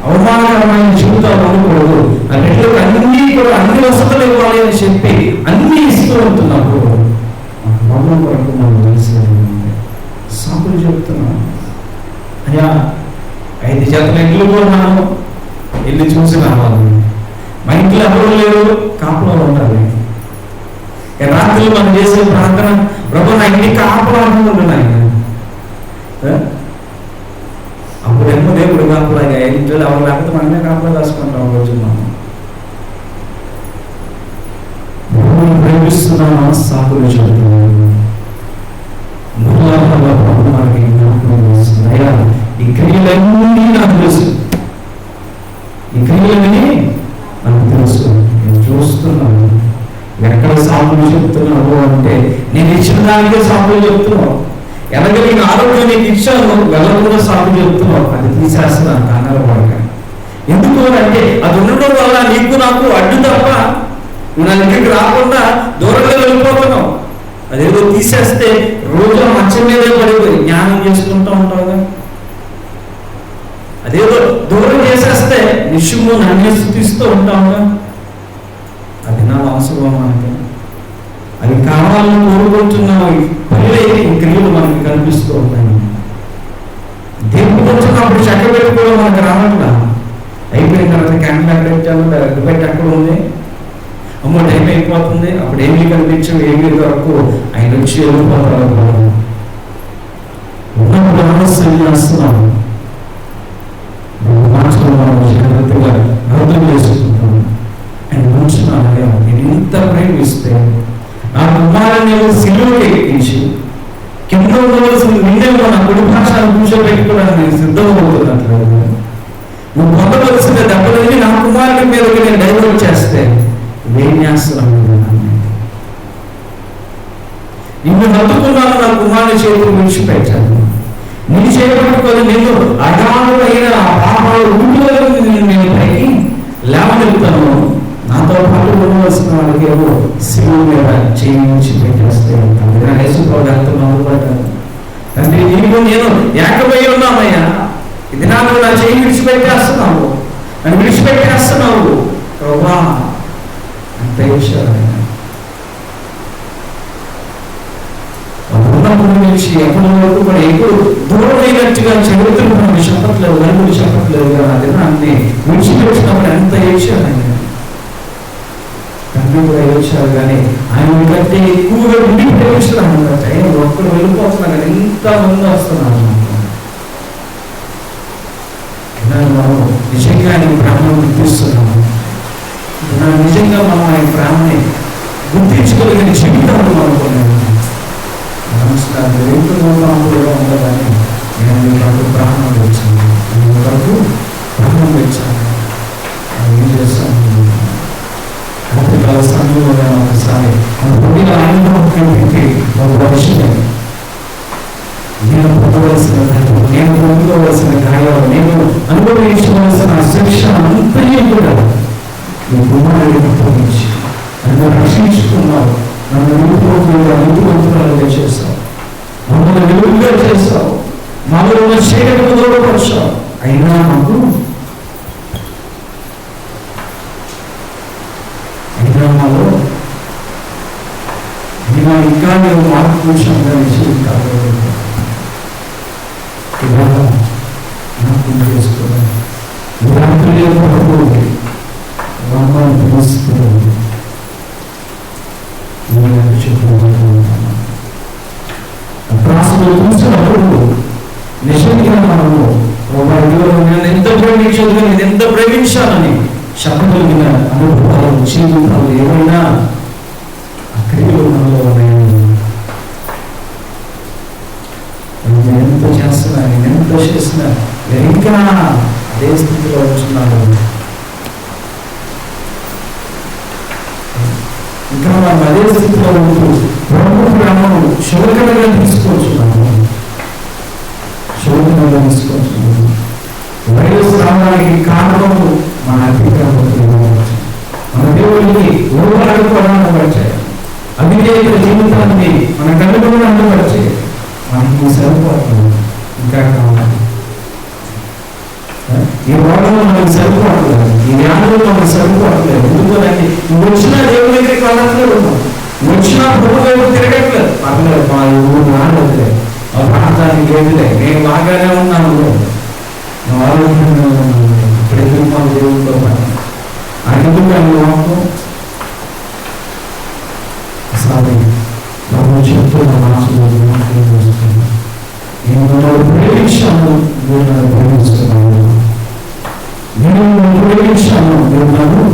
అవమానకరమైన జీవితాలు ఉండకూడదు. ఆ బిడ్డలకు అన్ని కూడా అన్ని వసతులు ఇవ్వాలి అని చెప్పి అన్ని ఇస్తూ ఉంటున్నప్పుడు మమ్మల్ని వరకు మనం తెలిసి సాకులు చెప్తున్నాం. అయ్యా 5 జతల ఇల్లు కొన్నాను, వెళ్ళి చూసి రావాలి. మా ఇంట్లో ఎవరు లేరు, కాపులో ఉండాలి. రాత్రి మనం చేసే ప్రార్థన, ప్రభు నా ఇంటికి కాపులో అనుకుంటున్నాయి. అప్పుడేమో దేవుడు కాపులాగా ఇంట్లో ఎవరు లేకపోతే మనమే కాపులా దాచుకుంటాం. రోజు మనం ప్రేమిస్తున్నామా, సాకులు చెబుతున్నాము. మనకి ఈ క్రియలన్నీ నాకు తెలుసు, ఈ క్రియలని నాకు తెలుసు. నేను చూస్తున్నాను ఎక్కడ సాకులు చెప్తున్నావు అంటే నేను ఇచ్చిన దానికే సాకులు చెప్తున్నావు. ఎలాగ నీకు ఆరోగ్యం నీకు ఇచ్చాను, వెళ్ళకుండా సాకులు చెప్తున్నావు. అది తీసేస్తున్నాను కంగారు పడక. ఎందుకు అంటే అది ఉండడం వల్ల నీకు నాకు అడ్డు తప్ప నువ్వు నా దగ్గరికి రాకుండా దూరంగా వెళ్ళిపోతున్నావు. అదేదో తీసేస్తే రోజు మంచం మీదే పడిపోయి జ్ఞానం చేసుకుంటూ ఉంటావుగా. అదేదో దూరం చేసేస్తే నిశ్చయము నన్ను స్థుతిస్తూ ఉంటావుగా. అది నా అవసరం అంటే అది కావాలని కోరుకుంటున్నావు. ఈ క్రియలు మనకి కనిపిస్తూ ఉంటాయి. దేవుడు వచ్చినప్పుడు చక్క పెట్టుకోవడం మనకు రావట్లా. అయిపోయిన తర్వాత క్యాండిల్ ఎక్కడ ఇచ్చాను, బయట ఎక్కడ ఉంది, అమ్మో టైం అయిపోతుంది, అప్పుడు ఏమీ కనిపించవు, ఏమీ వరకు ఆయన వచ్చి వెళ్ళిపోతారు. ఉన్నప్పుడు ఆలస్యం చేస్తున్నాము, మనసులో మనం జాగ్రత్తగా అర్థం చేసుకుంటాము. ఆయన ఉంచున్నాను, నేను ఇంత ప్రేమిస్తే నా కుమారుని సిలువకి ఎక్కించి కింద ఉండవలసిన నిన్నేమో నా కుడి భాషను కూర్చోబెట్టుకోవడానికి నేను సిద్ధమవుతున్నట్లు నువ్వు పొందవలసిన దెబ్బలన్నీ నా కుమారుని మీదకి నేను డైవర్ట్ చేస్తే ఏం చేస్తున్నాను? నిన్ను హత్తుకున్నాను, నా కుమారుని చేతులు విడిచిపెట్టాను. నీ చేయబట్టుకొని నేను అగాధమైన పాపాలు ఊపిలోకి నేను పైకి లేవనెత్తాను. నాతో పాటు ఉండవలసిన వాళ్ళకి ఏమో శివుల మీద చేయించి పెట్టేస్తే తండ్రి నీకు నేను ఏకమై ఉన్నామయ్యా. ఇది నాకు నా చేయి విడిచిపెట్టేస్తున్నావు, నన్ను విడిచిపెట్టేస్తున్నావు ప్రభా అంత విషయాలైనా ఉన్నప్పుడు నుంచి ఎప్పటి వరకు కూడా ఎక్కువ దూరమైనట్టుగా చరిత్రలు మనకు చెప్పట్లేదు, వెలుగులు చెప్పట్లేదు కదా. అది అన్ని విడిచిపెట్టినప్పుడు ఎంత విషయాలైనా తండ్రి కూడా ఏడ్చారు. కానీ ఆయన కంటే ఎక్కువగా ఉండి ప్రేమిస్తున్నాను. ఆయన ఒక్కరు వెళ్ళిపోతున్నారు కానీ ఇంతమంది వస్తున్నారు. మనం నిజంగా ఆయన ప్రేమను గుర్తిస్తున్నాము. నిజంగా మనం ఆయన ప్రేమని గుర్తించుకోగలిగిన జీవితాలు అనుకున్నాము. నమస్కారం ఎంతో ఉండదని నేను మీ వరకు ప్రాణం తెచ్చాను, మీ వరకు ప్రాణం తెచ్చాను. ఏం చేస్తాను? సమయంలో ఒకసారి పొందిన అనుభవం కంటే ఒక వర్షమే నేను పొందవలసిన, నేను పొందుకోవలసిన గాయాలు, నేను అనుభవించవలసిన శిక్ష అంతయే కూడా నీ కుమారుడిని పొందించి నన్ను రక్షించుకున్నావు. నన్ను నీతివంతులుగా చేస్తావు, మమ్మల్ని వెలుగుగా చేస్తావు, మాలో ఉన్న చీకటిని దూరపరిచావు. అయినా మాకు మాలో ఇంకా నేను మార్పు చూసాను చేసుకోవాలి. ప్రాసలు చూసినప్పుడు నిజంగా మనము నేను ఎంత ప్రేమించదు, నేను ఎంత ప్రేమించాలని చెప్పగలిగిన అనుభవాలు, జీవితాలు ఏమైనా ఆ క్రియలు మనలో ఉన్నాయని, నేను ఎంత చేస్తున్నా, నేను ఎంత చేస్తున్నా, నేను ఇంకా అదే స్థితిలో ఉంటున్నాను, ఇంకా మనం అదే స్థితిలో ఉంటూ ప్రభు ప్రేమను శోధనగా తీసుకోవచ్చున్నాము, శోధనగా తీసుకోవచ్చున్నాము. వైరస్ రావడానికి కారణము మన అతిక్రమం, మన దేవుడికి ఊరడుకోవడానికి వచ్చాయి, అవిధేయత జీవితాన్ని మన కనుగొని అందుపరిచే మనకి సరిపోతుంది, ఇంకా కావాలి. ఈ రోగంలో మనకి సరిపోవట్లేదు, ఈ వ్యాధులు మనకు సరిపోవట్లేదు. ఎందుకంటే నువ్వు వచ్చిన దేవుడి దగ్గరికి వెళ్ళట్లేదు, వచ్చిన ప్రభు దగ్గర తిరగట్లేదు. పర్లేదు, మా ఊరు రాలేదు, ఆ ప్రాంతానికి ఏదిలే, నేను బాగానే ఉన్నాను, నువ్వు ఆరోగ్యంగా ఉన్నాను, ఇక్కడ ఎదురు మా దేవుడితో పాటు అందుకు వాకు సారీ ప్రభు చెప్తున్న మాటలు నేను ప్రేమించాను, నేను నన్ను ప్రేమిస్తున్నాను, నేను ప్రేమించాను, నేను నన్ను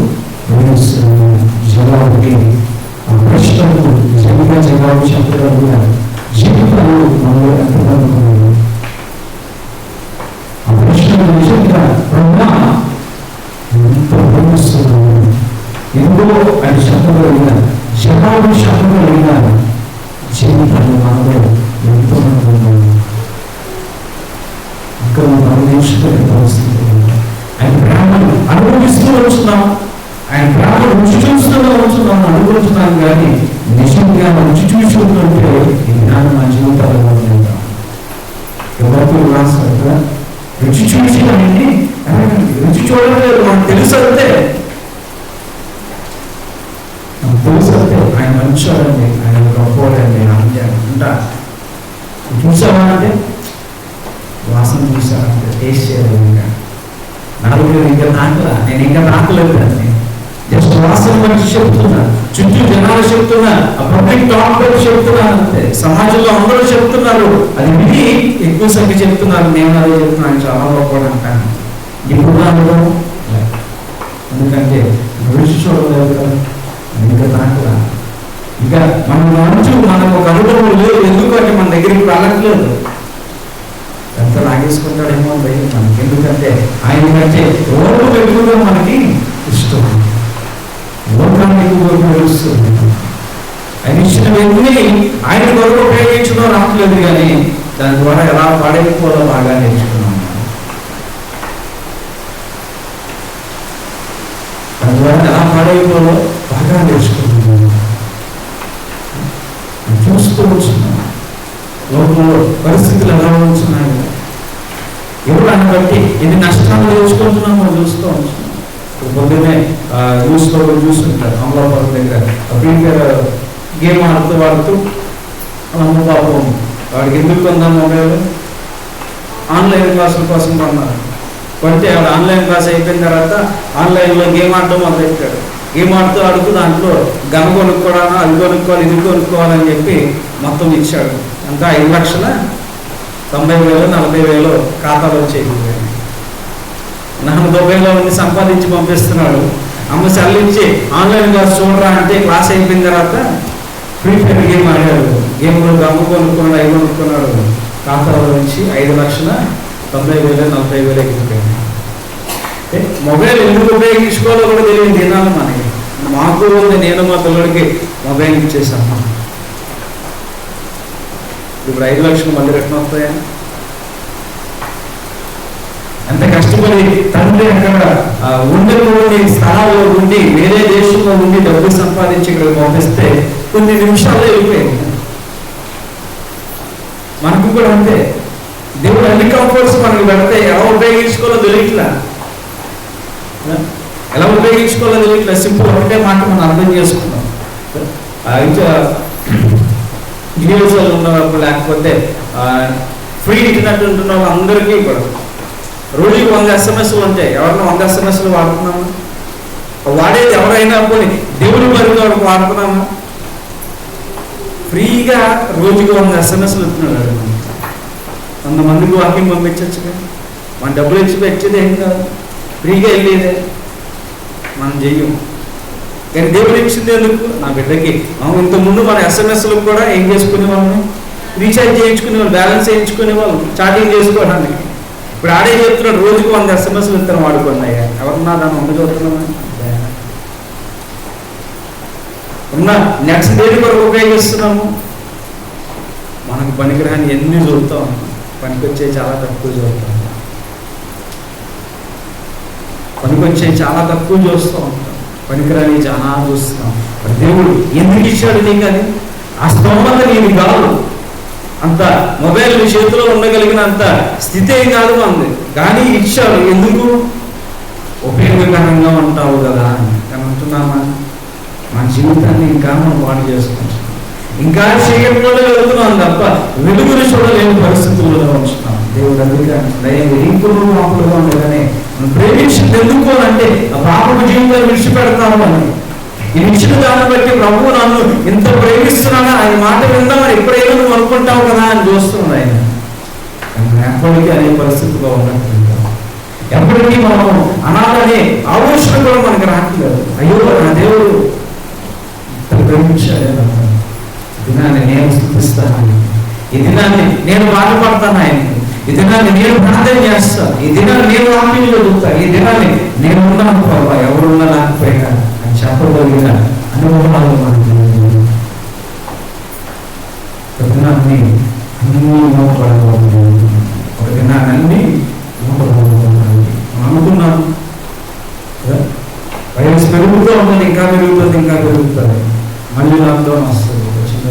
ప్రేమిస్తున్నాను. జవాబుకి ఆ ప్రశ్నకు నిజంగా జవాబు చెప్పడం కూడా జీవితాలు మనలో ఎంతమంది ఆ ప్రశ్నకు నిజంగా బ్రహ్మ ఎంత ప్రేమిస్తున్నాను ఎందుకో అది చెప్పగలిగిన జవాబు చెప్పగలిగిన జీవితాలు మనలో ఎంతో మంది ఉన్నారు. ఇంకా మనం నేర్చుకునే పరిస్థితి, ఆయన ప్రేమను అనుభవిస్తూ వచ్చున్నాం, ఆయన ప్రేమను రుచి చూస్తూ వచ్చున్నాం, అనుభవిస్తున్నాం. కానీ నిజంగా రుచి చూస్తుంటే ఈ జ్ఞానం మన జీవితాల్లో ఉంటాం. ఎవరికి రాస్తారా రుచి చూసి ఆయన్ని రుచి చూడలేదు, మనకు తెలుసు అంతే, మనకు తెలుసు అంతే. ఆయన మంచోడండి, ఆయన గొప్పవాడండి, అంటా చూసావా అంటే వాసన చూసానంటే టేస్ట్ చేయలేదు, ఇంకా నలుగురు ఇంకా తాకలా, నేను ఇంకా తాకలేదు దాన్ని, జస్ట్ వాసన మనిషి చెప్తున్నా, చుట్టూ జనాలు చెప్తున్నా, ఆ పబ్లిక్ టాక్ చెప్తున్నా అంతే, సమాజంలో అందరూ చెప్తున్నారు, అది విని ఎక్కువ సంఖ్య చెప్తున్నారు, నేను అదే చెప్తున్నాను, చాలా గొప్పవాడు అంటాను. ఇప్పుడు అనుభవం ఎందుకంటే రుచి చూడలేదు కదా, ఇంకా తాకలా, ఇంకా మన మంచు మనకు ఒక అనుభవం లేదు. ఎందుకంటే మన దగ్గరికి రావట్లేదు, ఎంత లాగేసుకుంటాడేమో భయం మనకి. ఎందుకంటే ఆయన కంటే ఓర్పు ఎక్కువగా మనకి ఇష్టం, ఓర్పాన్ని ఎక్కువగా తెలుస్తుంది. ఆయన ఇచ్చిన వ్యక్తిని ఆయన కొరకు ఉపయోగించడం రావట్లేదు, కానీ దాని ద్వారా ఎలా పాడైపోవాలో బాగా నేర్చుకున్నాం. దాని ద్వారా ఎలా పాడైపోవాలో బాగా నేర్చుకుంటున్నాం, చూస్తూ వచ్చున్నాం. లోకంలో పరిస్థితులు ఎలా ఉంటున్నాయి, ఎవరిని బట్టి ఎన్ని నష్టాలు తెచ్చుకుంటున్నామో చూస్తూ ఉంటున్నాం. పొద్దున్నే న్యూస్లో చూస్తుంటారు, అమలాపురం దగ్గర ప్రీమియర్ గేమ్ ఆడుతూ అమ్మ పాపం వాడికి ఎందుకు కొందాం మొబైల్, ఆన్లైన్ క్లాసుల కోసం కొన్నారు. కొంటే వాడు ఆన్లైన్ క్లాస్ అయిపోయిన తర్వాత ఆన్లైన్లో గేమ్ ఆడటం మొదలెట్టాడు. గేమ్ ఆడుతూ దాంట్లో గన కొనుక్కోవడాను, అది కొనుక్కోవాలి, ఇది కొనుక్కోవాలని చెప్పి మొత్తం ఇచ్చాడు. అంతా 5,90,000 40,000 ఖాతాలు వచ్చేది. నన్ను దుబాయ్లో ఉండి సంపాదించి పంపిస్తున్నాడు. అమ్మ సెల్లించి ఆన్లైన్ క్లాస్ చూడరా అంటే క్లాస్ అయిపోయిన తర్వాత ఫ్రీ ఫైర్ గేమ్ ఆడాడు. గేమ్లో గమ్ము కొనుక్కున్నాడు, అవి కొనుక్కున్నాడు. ఖాతాలో నుంచి 5,90,000 40,000 ఎక్కిపోయింది. మొబైల్ ఎందుకు ఉపయోగించుకోవాలో కూడా తెలియదు దినాలు మనకి. మాకు నేను మా పిల్లడికి మొబైల్ ఇచ్చేసాను. ఇప్పుడు 5 లక్షలు మళ్ళీ రిటర్న్ వస్తాయా? ఎంత కష్టపడి తండ్రి అక్కడ ఉండకూడని స్థలాల్లో ఉండి వేరే దేశంలో ఉండి డబ్బు సంపాదించి ఇక్కడ పంపిస్తే కొన్ని నిమిషాల్లో వెళ్ళిపోయింది. మనకు కూడా అంతే, దేవుడు అన్ని కంఫర్ట్స్ మనకు పెడితే ఎలా ఉపయోగించుకోవాలో తెలియట్లా, సింపుల్ ఒకటే మాట మనం అర్థం చేసుకున్నాం. యూఎస్ఏలో ఉన్న వాళ్ళు లేకపోతే ఫ్రీ ఇంటర్నెట్ ఉంటున్న వాళ్ళు అందరికీ కూడా రోజుకి 100 SMS ఉంటాయి. ఎవరైనా 100 SMS వాడుతున్నాము, వాడేది ఎవరైనా పోనీ దేవుడి వరకు వరకు వాడుతున్నాము. ఫ్రీగా రోజుకి 100 SMS ఇస్తున్నాడు. 100 మందికి వాకింగ్ పంపించవచ్చు. మన డబ్బులు ఇచ్చి పెట్టేది ఏం కాదు, ఫ్రీగా వెళ్ళేదే, మనం చెయ్యం. కానీ దేవుడు ఇచ్చింది ఎందుకు? నా బిడ్డకి. ఇంతకుముందు మన ఎస్ఎంఎస్లకు కూడా ఏం చేసుకునే వాళ్ళని, రీఛార్జ్ చేయించుకునే వాళ్ళు, బ్యాలెన్స్ వేయించుకునే వాళ్ళు, చాటింగ్ చేసుకోవడానికి. ఇప్పుడు ఆడే చెప్తున్నాడు రోజుకు 100 SMS విత్తనం వాడుకున్నాయా? ఎవరన్నా దాన్ని ఉండదు అవుతున్నామా? ఉన్నా నెక్స్ట్ డేట్ కొరకు ఉపయోగిస్తున్నాము. మనకు పనికిరాని ఎన్ని చూస్తాం, పనికొచ్చే చాలా తక్కువ చూస్తాం, పనికొచ్చే చాలా తక్కువ చూస్తూ ఉంటాం, పనికిరాని చాలా చూస్తున్నాం. దేవుడు ఎందుకు ఇచ్చాడు నీకు? అది ఆ స్తోమత నీది కాదు, అంత మొబైల్ చేతిలో ఉండగలిగినంత స్థితి ఏం కాదు అంది, కానీ ఇచ్చాడు. ఎందుకు? ఉపయోగకరంగా ఉంటావు కదా అని అంటున్నామా? మన జీవితాన్ని ఇంకా మనం పాటు చేసుకుంటాం, ఇంకా చీకటిలోనే వెళ్తున్నాం తప్ప వెలుగుని చూడలేని పరిస్థితుల్లో ఉంచున్నాం. దేవుడు అందుకే ఇంకులు మాపులుగా ఉండగానే మనం ప్రేమించింది ఎందుకు అంటే ఆ పాపపు జీవితాన్ని విడిచిపెడతాము అని. ఈ ఇచ్చిన దాన్ని బట్టి ప్రభువు నన్ను ఇంత ప్రేమిస్తున్నానా, ఆయన మాట విందామని ఎప్పుడైనా నువ్వు అనుకుంటావు కదా అని చూస్తున్నాడు ఆయన. ఎప్పటికీ అనే పరిస్థితిలో ఉన్నట్టు ఎప్పటికీ మనం అనాథనే ఆలోచన కూడా మనకు రావట్లేదు. అయ్యో నా దేవుడు ఇంత ప్రేమించాడే, ఈ దినాన్ని నేను స్థుతిస్తాను, ఈ దినాన్ని నేను బాధపడతాను ఆయనకి, ఈ దినాన్ని నేను ప్రార్థన చేస్తాను, ఈ దినాన్ని నేను ఆత్మీయులు చదువుతాను, ఈ దినాన్ని నేను ఉన్నాను ప్రభా, ఎవరున్నా లేకపోయినా అని చెప్పగలిగిన అనుభవాలు మనకి. ఒక దినాన్ని అన్ని మోపడగలదు, ఒక దినాన్ని అన్ని మోపడగలదు అనుకున్నాను. వయసు పెరుగుతూ ఉంటుంది, ఇంకా పెరుగుతుంది, ఇంకా పెరుగుతుంది. మళ్ళీ లాక్డౌన్ వస్తుంది, వచ్చిందా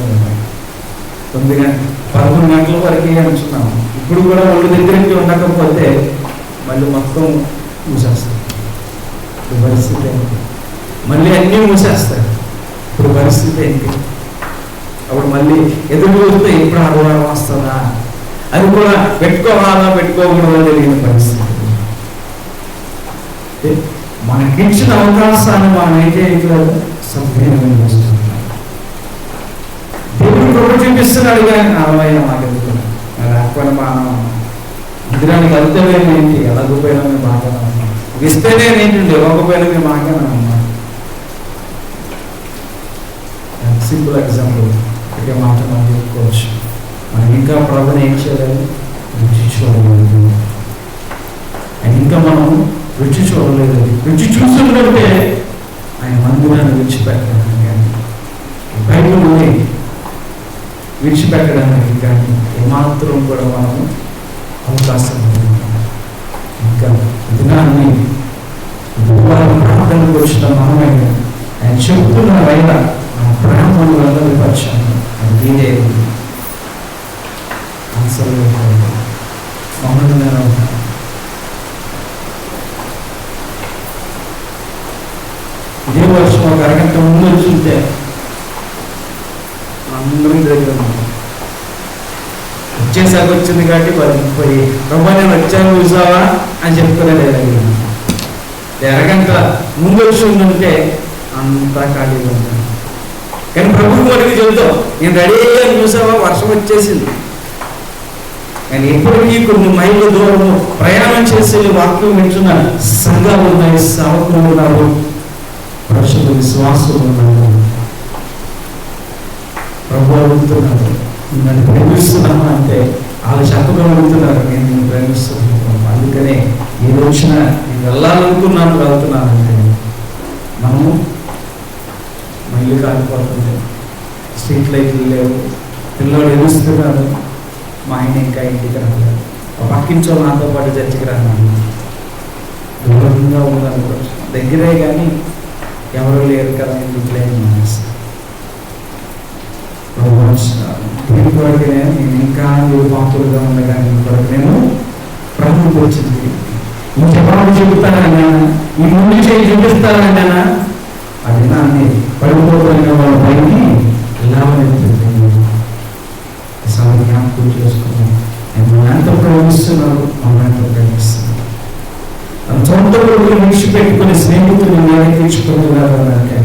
11 గంటల వరకే అంటున్నాము. ఇప్పుడు కూడా వాళ్ళు దగ్గరికి ఉండకపోతే మళ్ళీ మొత్తం మూసేస్తారు. ఇప్పుడు పరిస్థితి ఏంటి? మళ్ళీ అన్నీ మూసేస్తారు. ఇప్పుడు పరిస్థితి ఏంటి? అప్పుడు మళ్ళీ ఎదురు చూస్తే ఇప్పుడు ఆదివారం వస్తుందా అది కూడా పెట్టుకోవాలా పెట్టుకోకూడదా తెలియని పరిస్థితి. మనకిచ్చిన అవకాశాన్ని మనం ఏం చేయట్లేదు, సద్వినియోగం చేస్తున్నాం. దేవుడు కృప చూపిస్తున్నాడు కానీ ఆలయం మాకెందుకున్నాం లేకపోయినా మనం ఇంద్రానికి అర్థమేమి ఏంటి? ఎలాగోపోయినా మేము బాగానే ఉన్నాం, ఇస్తేనే ఏంటండి ఇవ్వకపోయినా మేము బాగానే ఉన్నాం. సింపుల్ ఎగ్జాంపుల్ ఇదే మాట మనం చెప్పుకోవచ్చు. మనం ఇంకా ప్రభుని ఏం చేయలేదు, రుచి చూడలేదు. ఇంకా మనం రుచి చూడలేదు. రుచి చూస్తుంటే ఆయన మందిరాన్ని విడిచిపెట్టడానికి కానీ బైబిల్ని విడిచిపెట్టడానికి కానీ ఏమాత్రం కూడా మనము అవకాశం లేదు. ఇంకా దినాన్ని ప్రార్థనకు వచ్చిన మనమే ఆయన చెప్తున్న వైన ప్రేమను వెల్లడిపరచాను. అది మీరే ఆన్సర్ మమ్మల్ని ఇదే వర్షం ఒక అరగంట ముందు వచ్చింటే అందరం దగ్గర వచ్చేసాక వచ్చింది కాబట్టి పోయి ప్రభా నేను వచ్చాను చూసావా అని చెప్పుకోలేదు. అరగంట ముందు వచ్చి ఉందంటే అంతా ఖాళీగా ఉంటాను. కానీ ప్రభుత్వం వరకు చెబుతాం నేను రెడీ అయ్యాను చూసావా, వర్షం వచ్చేసింది. కానీ ఎప్పటికీ కొన్ని మైళ్ళ దూరము ప్రయాణం చేసి వాక్యం వింటున్న సంఘాలు ఉన్నాయి, సేవకులు ఉన్నారు, పరిశుద్ధ విశ్వాసులు ఉన్నారు. ప్రభు అడుగుతున్నారు నన్ను ప్రేమిస్తున్నాను అంటే వాళ్ళు చెప్పగలుగుతున్నారు నేను నిన్ను ప్రేమిస్తున్నాను. అందుకనే ఈ రోజున నేను వెళ్ళాలనుకున్నాను వెళ్తున్నానంటే మనము మళ్ళీ కాలిపోతుంది, స్ట్రీట్ లైట్లు లేవు, పిల్లలు ఎదుస్తున్నారు, మా ఆయన ఇంకా ఇంటికి రాలేదు, పక్కించో నాతో పాటు చర్చికి రాను, దూరంగా ఉండాలి, దగ్గరే కానీ ఎవరు లేరు కదా ఇంటికి లేని మానేస్తాను. నేను ఇంకా పాపులుగా ఉండగా నేను ప్రభుత్వం వచ్చింది ఈ జవాబు చెబుతానన్నా, ఈ ముందు చేయి చూపిస్తానన్నా అది నాన్ని పడిపోతున్న వాళ్ళ పైకి జ్ఞాపకం చేసుకున్నాను. నేను ఎంత ప్రేమిస్తున్నాను, మమ్మల్ని ఎంత ప్రేమిస్తున్నాను. తన సొంత కొడుకులు విడిచిపెట్టుకుని స్నేహితులు తీర్చుకుంటున్నారు అంటే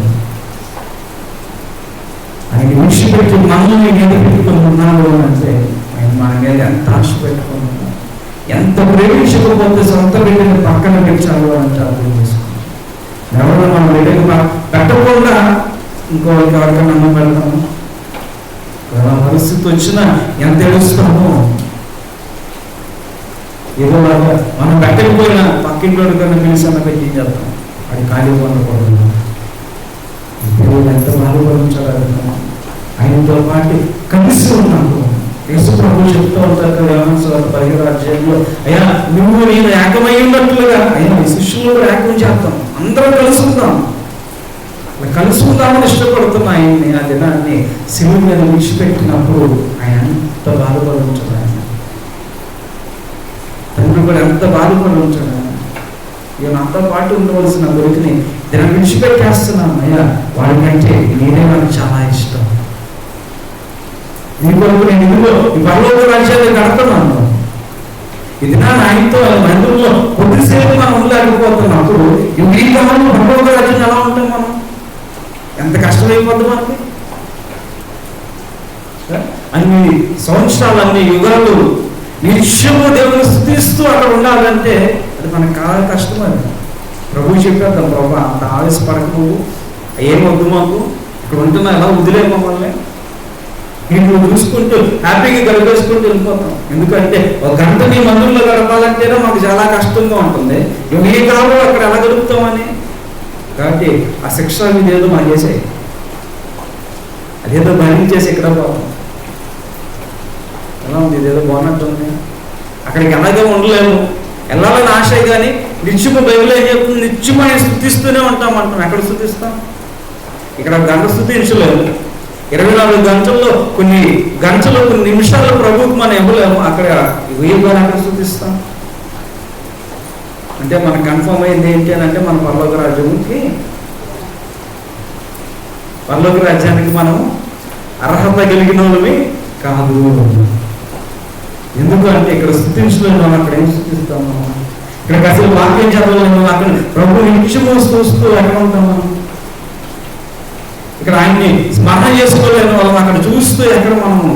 ఆయన విడిచిపెట్టి మనల్ని మీద పెట్టుకుని ఉన్నాడు అంటే ఆయన మన మీద ఎంత ఆశ పెట్టుకున్నాడు, ఎంత ప్రేమించకపోతే సొంత బిడ్డని పక్కన పెట్టాలో అంటే అర్థం చేసుకోండి. ఎవరు మనం బిడ్డకు పెట్టకుండా ఇంకోరికి ఎవరికైనా అన్నం పెడతాము. ఎలా పరిస్థితి వచ్చినా ఎంత ఏడుస్తామో. ఏదో మనం పెట్టకపోయినా పక్కింటి కన్నా పిలిచి అన్న పెట్టి ఏం చేస్తాం, అది ఖాళీ పొందకూడదు. దేవుడు ఎంత బాధపడించాలి, ఆయనతో పాటు కలిసి ఉన్నాము. యేసు ప్రభు చెప్తూ ఉంటారు కదా యోహాను 15వ అధ్యాయంలో, అయ్యా నువ్వు నేను ఏకమై ఉన్నట్లుగా అయ్యా శిష్యులు ఏకం చేద్దాం, అందరం కలుసుకుందాం. కలుసుకుందామని ఇష్టపడుతున్న ఆయన్ని ఆ దినాన్ని శిలువ మీద విడిచిపెట్టినప్పుడు ఆయన ఎంత బాధపడి ఉంచాడు. ఆయన తండ్రి కూడా ఎంత బాధపడి ఉంచాడు. ఈయన అంతా పాటు ఉండవలసిన కొడుకుని దినం విడిచిపెట్టేస్తున్నాను. అయ్యా వాడికంటే నేనే నాకు చాలా ఇష్టం. నీ కొరకు నేను ఇదిగో ఈ పరలోక రాజ్యాన్ని కడుతున్నాను. ఇది నా ఆయనతో మందిరంలో కొద్దిసేపు మనం ఉండలేకపోతున్నప్పుడు ఈ కాలంలో పరలోక రాజ్యం ఎలా ఉంటాం మనం? ఎంత కష్టమైపోద్ది మనకి. అన్ని సంవత్సరాలు, అన్ని యుగాలు నిత్యము దేవుని స్తుతిస్తూ అక్కడ ఉండాలంటే అది మనకు చాలా కష్టం. అది ప్రభువు చెప్పేద్దాం, ప్రభు అంత ఆవేశపడక, నువ్వు ఏమొద్దు మాకు, ఇక్కడ ఉంటున్నా ఎలా వదిలే మమ్మల్ని, నీకు చూసుకుంటూ హ్యాపీగా గడిపేసుకుంటూ వెళ్ళిపోతాం. ఎందుకంటే ఒక గంట నీ మందుల్లో గడపాలంటేనే మాకు చాలా కష్టంగా ఉంటుంది. ఏ కాలంలో అక్కడ ఎలా గడుపుతామని. కాబట్టి ఆ శిక్ష మీదేదో మాకు చేసాయి, అదేదో భరించేసి ఇక్కడ పోతాం. ఎలా ఉంది, ఇదేదో బాగున్నట్టుంది. అక్కడికి ఎలాగే ఉండలేము, వెళ్ళాలని ఆశ. కానీ నిత్యము బైబిల్ ఏం చెప్తుంది, నిత్యము ఆయన స్తుతిస్తూనే ఉంటాం అంటాం. ఎక్కడ స్తుతిస్తాం? ఇక్కడ గంట స్తుతించలేము. 24 గంటల్లో కొన్ని గంటలు, కొన్ని నిమిషాలు ప్రభువుకి మనం ఇవ్వలేము. అక్కడ ఎక్కడ స్తుతిస్తాం? అంటే మనకు కన్ఫర్మ్ అయింది ఏంటి అని అంటే, మన పరలోక రాజ్యానికి మనం అర్హత కలిగిన వాళ్ళవి కాదు. ఎందుకు అంటే ఇక్కడ స్తుతించలేము. మనం అక్కడ ఏం స్తుతిస్తాము? ఇక్కడికి అసలు వాక్యం చదవలేము. అక్కడ ప్రభు నిత్యము చూస్తూ ఎక్కడ ఉంటాము? ఇక్కడ ఆయన్ని స్మరణ చేసుకోలేని వాళ్ళం అక్కడ చూస్తూ ఎక్కడ మనము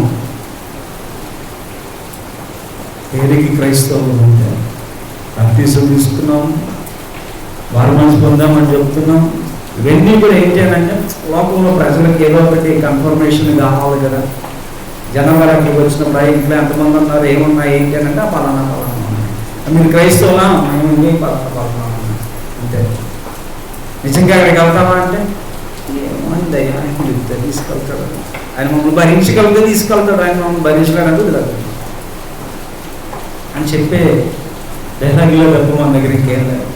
పేరుకి క్రైస్తవులు ఉంటే బాప్తిసం తీసుకున్నాం, వారు మనసు పొందామని చెప్తున్నాం. ఇవన్నీ కూడా ఏంటి అని అంటే లోకంలో ప్రజలకు ఏదో ఒకటి కన్ఫర్మేషన్ కావాలి కదా. జనవరి అక్కడికి వచ్చినప్పుడు ఇంట్లో ఎంతమంది ఉన్నారు, ఏమున్నా ఏంటి అని అంటే పలానా మీరు క్రైస్తవులా, మేము పలానా అంతే. నిజంగా అక్కడికి వెళ్తామా అంటే ఏమంది అయ్యా ఆయన చెప్తే తీసుకెళ్తాడు, ఆయన మమ్మల్ని భరించగలిగితే తీసుకెళ్తాడు, ఆయన మమ్మల్ని భరించడానికి వదిలేదు అని చెప్పే డైలాగులో తప్ప మన దగ్గర ఇంకేం లేదు.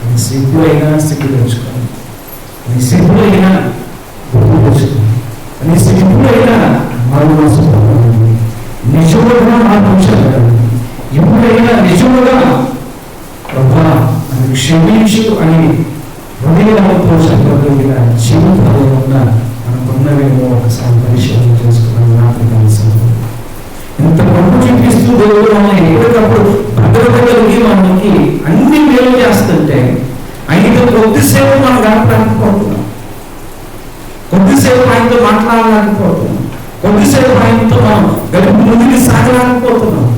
నీ సిగ్గు అయినా సిగ్గు తెచ్చుకోండి, నీ సిగ్గు అయినా గుర్తు తెచ్చుకోండి, నీ సిగ్గు అయినా మనసు నిజముగా మార్పించాలి. ఎప్పుడైనా నిజముగా ప్రభా నన్ను క్షమించు అని హృదయంతో చెప్పగలిగిన జీవితంలో ఉన్న మనకున్నవేమో ఒకసారి పరిశీలన చేసుకున్నాను. నాకు కలిసి ఇంత ప్రభు చూపిస్తూ దేవుడు మనల్ని ఎప్పటికప్పుడు భద్రత కలిగి మనకి అన్ని మేలు చేస్తుంటే ఆయనతో కొద్దిసేపు మనం గడపలేకపోతున్నాం, కొద్దిసేపు ఆయనతో మాట్లాడలేకపోతున్నాం, కొద్దిసేపు ఆయనతో మనం గడుపు ముందుకు సాగలేకపోతున్నాం.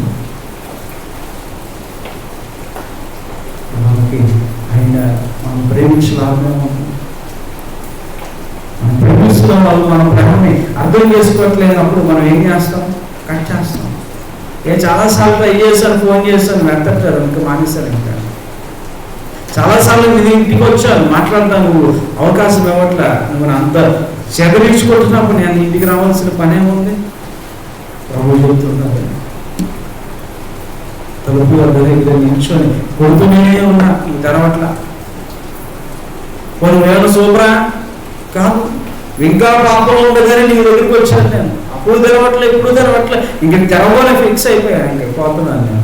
మనకి ఆయన మనం ప్రేమించలాగా, మనం ప్రేమిస్తున్న వాళ్ళు మన ప్రేమని అర్థం చేసుకోవట్లేనప్పుడు మనం ఏం చేస్తాం? కట్ చేస్తాం. చాలాసార్లు ట్రై చేశాను, ఫోన్ చేశాను, వెంటారు, ఇంకా మానేశాను. ఇంకా చాలాసార్లు నేను ఇంటికి వచ్చాను, మాట్లాడతాను, నువ్వు అవకాశం ఇవ్వట్లే, నువ్వు అంత చెదరించుకుంటున్నప్పుడు నేను ఇంటికి రావాల్సిన పనేముంది? ప్రభు చెబుతున్నారు, తలుపు దగ్గర నిల్చొని కొడుతూనే ఉన్నా, తెరవట్లా. కొన్ని వేల సూపరా కాదు, ఇంకా పాపంలో ఉండగానే నీ దగ్గరికి వచ్చాను నేను. అప్పుడు తెరవట్లే, ఇప్పుడు తెరవట్లే, ఇంక తెరవాలని ఫిక్స్ అయిపోయా, ఇంక పోతున్నాను నేను.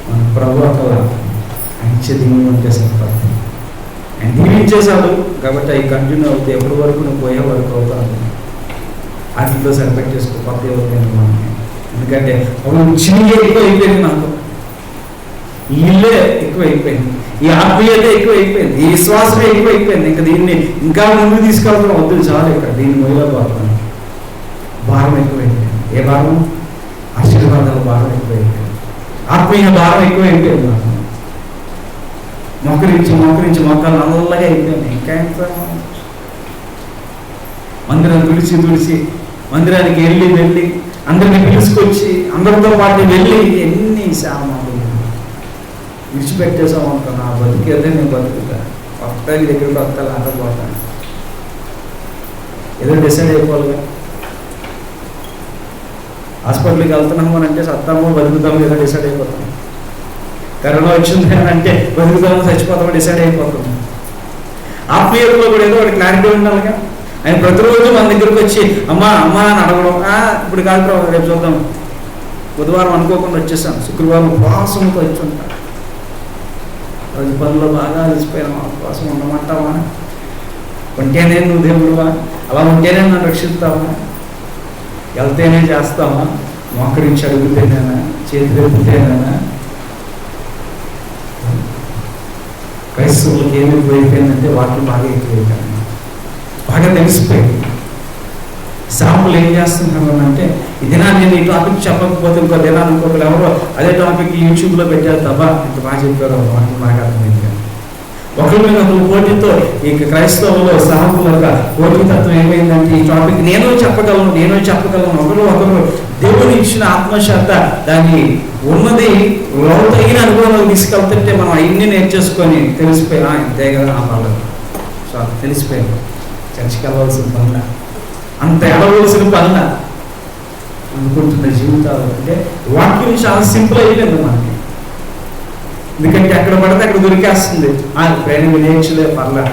మన ప్రభు అక్కడ ఆయన దీవించే సరిపడి ఆయన దీవించేశాడు కాబట్టి అవి కంటిన్యూ అవుతాయి. ఎప్పటి వరకు నువ్వు పోయే వరకు అవుతాను. వాటితో సెలబ్రేట్ చేసుకోకపోతే ఎవరికైనా మనకి. ఎందుకంటే అప్పుడు చిన్నగా ఎక్కువ అయిపోయింది, నాకు ఈ ఇల్లే ఎక్కువ అయిపోయింది, ఈ ఆత్మీయత ఎక్కువ అయిపోయింది, ఈ విశ్వాసమే ఎక్కువ అయిపోయింది. ఇంకా దీన్ని ఇంకా ముందుకు తీసుకెళ్తాం, వద్దు చాలు, ఇక్కడ దీన్ని మొదలైపోతాను. భారం ఎక్కువైపోయింది. ఏ భారం? ఆశీర్వాదాల భారం ఎక్కువైపోయింది. ఆత్మీయ భారం ఎక్కువైపోయింది. నాకు మోకరించి మొక్కలు నల్లగా అయిపోయింది. ఇంకా ఎంత మందిరం తుడిచి మందిరానికి వెళ్ళి అందరిని పిలుచుకొచ్చి అందరితో పాటు వెళ్ళి ఎన్ని శామాలు విడిచిపెట్టేసాం అనుకున్నా. ఆ బతికేదే నేను బతుకుతా, ఒక్కరి దగ్గరికి వస్తాను, ఆటపోతాను, ఏదో డిసైడ్ అయిపోవాలిగా. హాస్పిటల్కి వెళ్తున్నాము అని అంటే సత్తాము బతుకుతాము ఏదో డిసైడ్ అయిపోతాం. కరోనా వచ్చింది అని అంటే బతుకుతాము చచ్చిపోతాము డిసైడ్ అయిపోతాము. ఆత్మీయతలో కూడా ఏదో ఒకటి క్లారిటీ ఉండాలిగా. ఆయన ప్రతిరోజు మన దగ్గరికి వచ్చి అమ్మా అని అడగడం. ఇప్పుడు కాదు ప్రభు, రేపు చూద్దాం. బుధవారం అనుకోకుండా వచ్చేసాను, శుక్రవారం ఉపవాసంతో వచ్చి ఉంటాను. రోజు పనుల్లో బాగా అలసిపోయినా, ఉపవాసం ఉండమంటావా? ఉంటేనే నువ్వు దేవుడువా? అలా ఉంటేనే నన్ను రక్షిస్తావా? వెళ్తేనే చేస్తావా? మోకరించి అడుగుతేనేనా? చేతులు ఎత్తుతేనేనా? క్రైస్తవులకు ఏమి ఎక్కువైపోయిందంటే వాటిని బాగా ఎక్కువైపోయాయి, బాగా తెలిసిపోయింది. సాంపులు ఏం చేస్తున్నాను అంటే, ఈ దినాన్ని నేను ఈ టాపిక్ చెప్పకపోతే ఇంకో దినాన్ని ఇంకొకరు ఎవరో అదే టాపిక్ యూట్యూబ్లో పెట్టారు తప్ప ఇంత బాగా చెప్పారు వాటిని బాగా అర్థమైంది. ఒకరి మీద ఒకరు పోటీతో ఈ క్రైస్తవులో సాంపుల యొక్క పోటీతత్వం ఏమైందంటే, ఈ టాపిక్ నేను చెప్పగలను ఒకరు దేవుని ఇచ్చిన ఆత్మశాత దాన్ని ఉన్నది లోతైన అనుభవంలో తీసుకెళ్తుంటే మనం అవన్నీ నేర్చేసుకొని తెలిసిపోయినా ఇంతే కదా ఆ పనులు. సో అది తెలిసిపోయింది. చర్చికి వెళ్ళవలసిన పనుల, అంత ఎడవలసిన పనుల అనుకుంటున్న జీవితాలు అంటే వాక్యం చాలా సింపుల్ అయిపోయింది మనకి. ఎందుకంటే ఎక్కడ పడితే అక్కడ దొరికేస్తుంది. ట్రైనింగ్ నేర్చులే పర్లా,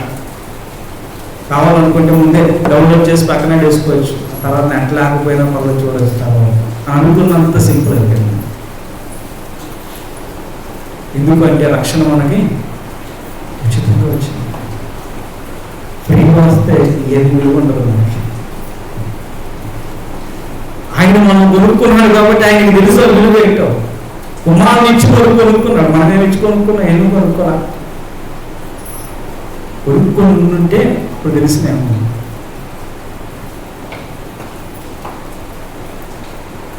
కావాలనుకుంటే ముందే డౌన్లోడ్ చేసి పక్కనే వేసుకోవచ్చు, తర్వాత నెట్ లేకపోయినా పర్లేదు చూడవచ్చు. అనుకున్నంత సింపుల్ అయిపోయింది. ఎందుకంటే రక్షణ మనకి ఉచితంగా వచ్చింది. ఫ్రీగా వస్తే ఏది విలువ ఉండదు మనకి. ఆయన మనం కొనుక్కున్నాడు కాబట్టి ఆయనకి తెలుసు విలువ ఏంటో. కుమారుని ఇచ్చి కొనుక్కున్నాడు, మనమే ఇచ్చి కొనుక్కున్నాం. ఎందుకు కొనుక్కోరా? కొనుక్కొని ఉంటే ఇప్పుడు తెలిసినేమో.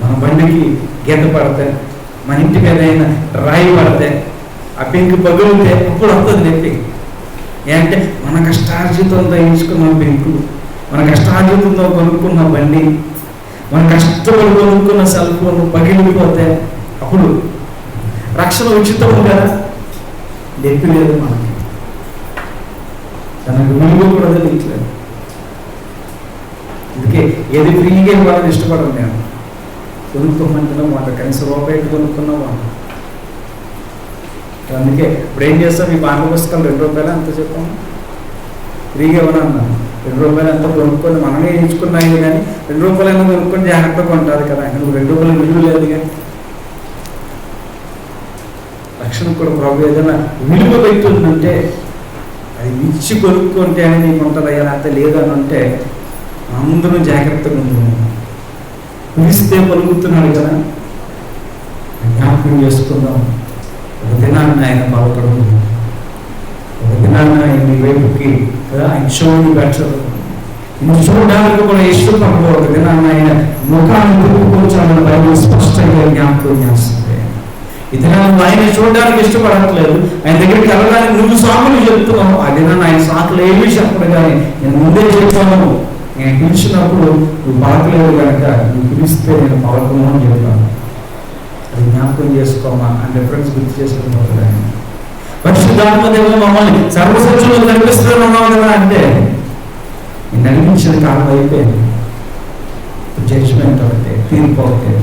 మన బండికి గీత పడితే, మన ఇంటి మీద అయినా రాయి పడితే, ఆ పెంకు పగులితే అప్పుడు వస్తుంది నొప్పి. ఏంటంటే మన కష్టార్జితంతో ఎంచుకున్న పెంకులు, మన కష్టార్జితంతో కొనుక్కున్న బండి, మన కష్టపడి కొనుక్కున్న సెల్ ఫోన్ పగిలిపోతే అప్పుడు రక్షణ ఉచితం కదా, నొప్పి లేదు మనకి. తనకు విలువ కూడా తెలియట్లేదు. అందుకే ఏది ఫ్రీగా ఇవ్వాలని ఇష్టపడను నేను. కొనుక్కోమంటున్నాం మాట, కనీసం రూపాయి కొనుక్కున్నాం మాట. అందుకే ఇప్పుడు ఏం చేస్తాం, ఈ పాఠ్య పుస్తకాలు 2 రూపాయలు అంత చెప్పాము, ఫ్రీగా ఇవ్వనన్నా. 2 రూపాయలు అంతా కొనుక్కొని మనమే ఎంచుకున్నాయి కానీ 2 రూపాయలైనా కొనుక్కొని జాగ్రత్తగా ఉంటుంది కదా. నువ్వు 2 రూపాయలు విలువ లేదు కానీ. రక్షణ కూడా ప్రభు ఏదైనా విలువ పెట్టుందంటే అది ఇచ్చి కొనుక్కుంటే అని నీకు ఉంటుంది అయ్యా, అంతే లేదని అంటే అందరూ జాగ్రత్తగా ఉంటుంది. పిలిస్తే పలుకుతున్నాడు కదా, జ్ఞాపకం చేసుకుందాం. ఒక దినాన్ని ఆయన పలకడం, ఒక దినాన్ని ఆయన మీ వైపుకి కదా ఆయన షోని పెట్టడం, నువ్వు చూడడానికి కూడా ఇష్టపడదు. ఒక దినాన్ని ఆయన ముఖాన్ని తిప్పుకోవచ్చాలని బైబిల్ స్పష్టంగా జ్ఞాపకం చేస్తుంది. ఈ దినాన్ని ఆయన చూడడానికి ఇష్టపడట్లేదు, ఆయన దగ్గరికి వెళ్ళడానికి నువ్వు సాకులు చెప్తున్నావు. ఆ దినాన్ని ఆయన సాకులు ఏమీ చెప్పడు కానీ నేను ముందే చెప్పాను, నేను పిలిచినప్పుడు నువ్వు పలకలేదు కనుక నువ్వు పిలిస్తే నేను పలకను అని చెప్పాను. అది జ్ఞాపకం చేసుకోమా అని రిఫరెన్స్ గుర్తు చేసుకున్నప్పుడు ఆయన పరిశుద్ధాత్మదేవుడు మమ్మల్ని సర్వసత్యంలో కనిపిస్తున్నావు కదా అంటే నేను అనిపించిన కాలం అయిపోయింది. జడ్జిమెంట్ ఒకటే, తీర్పు ఒకటే.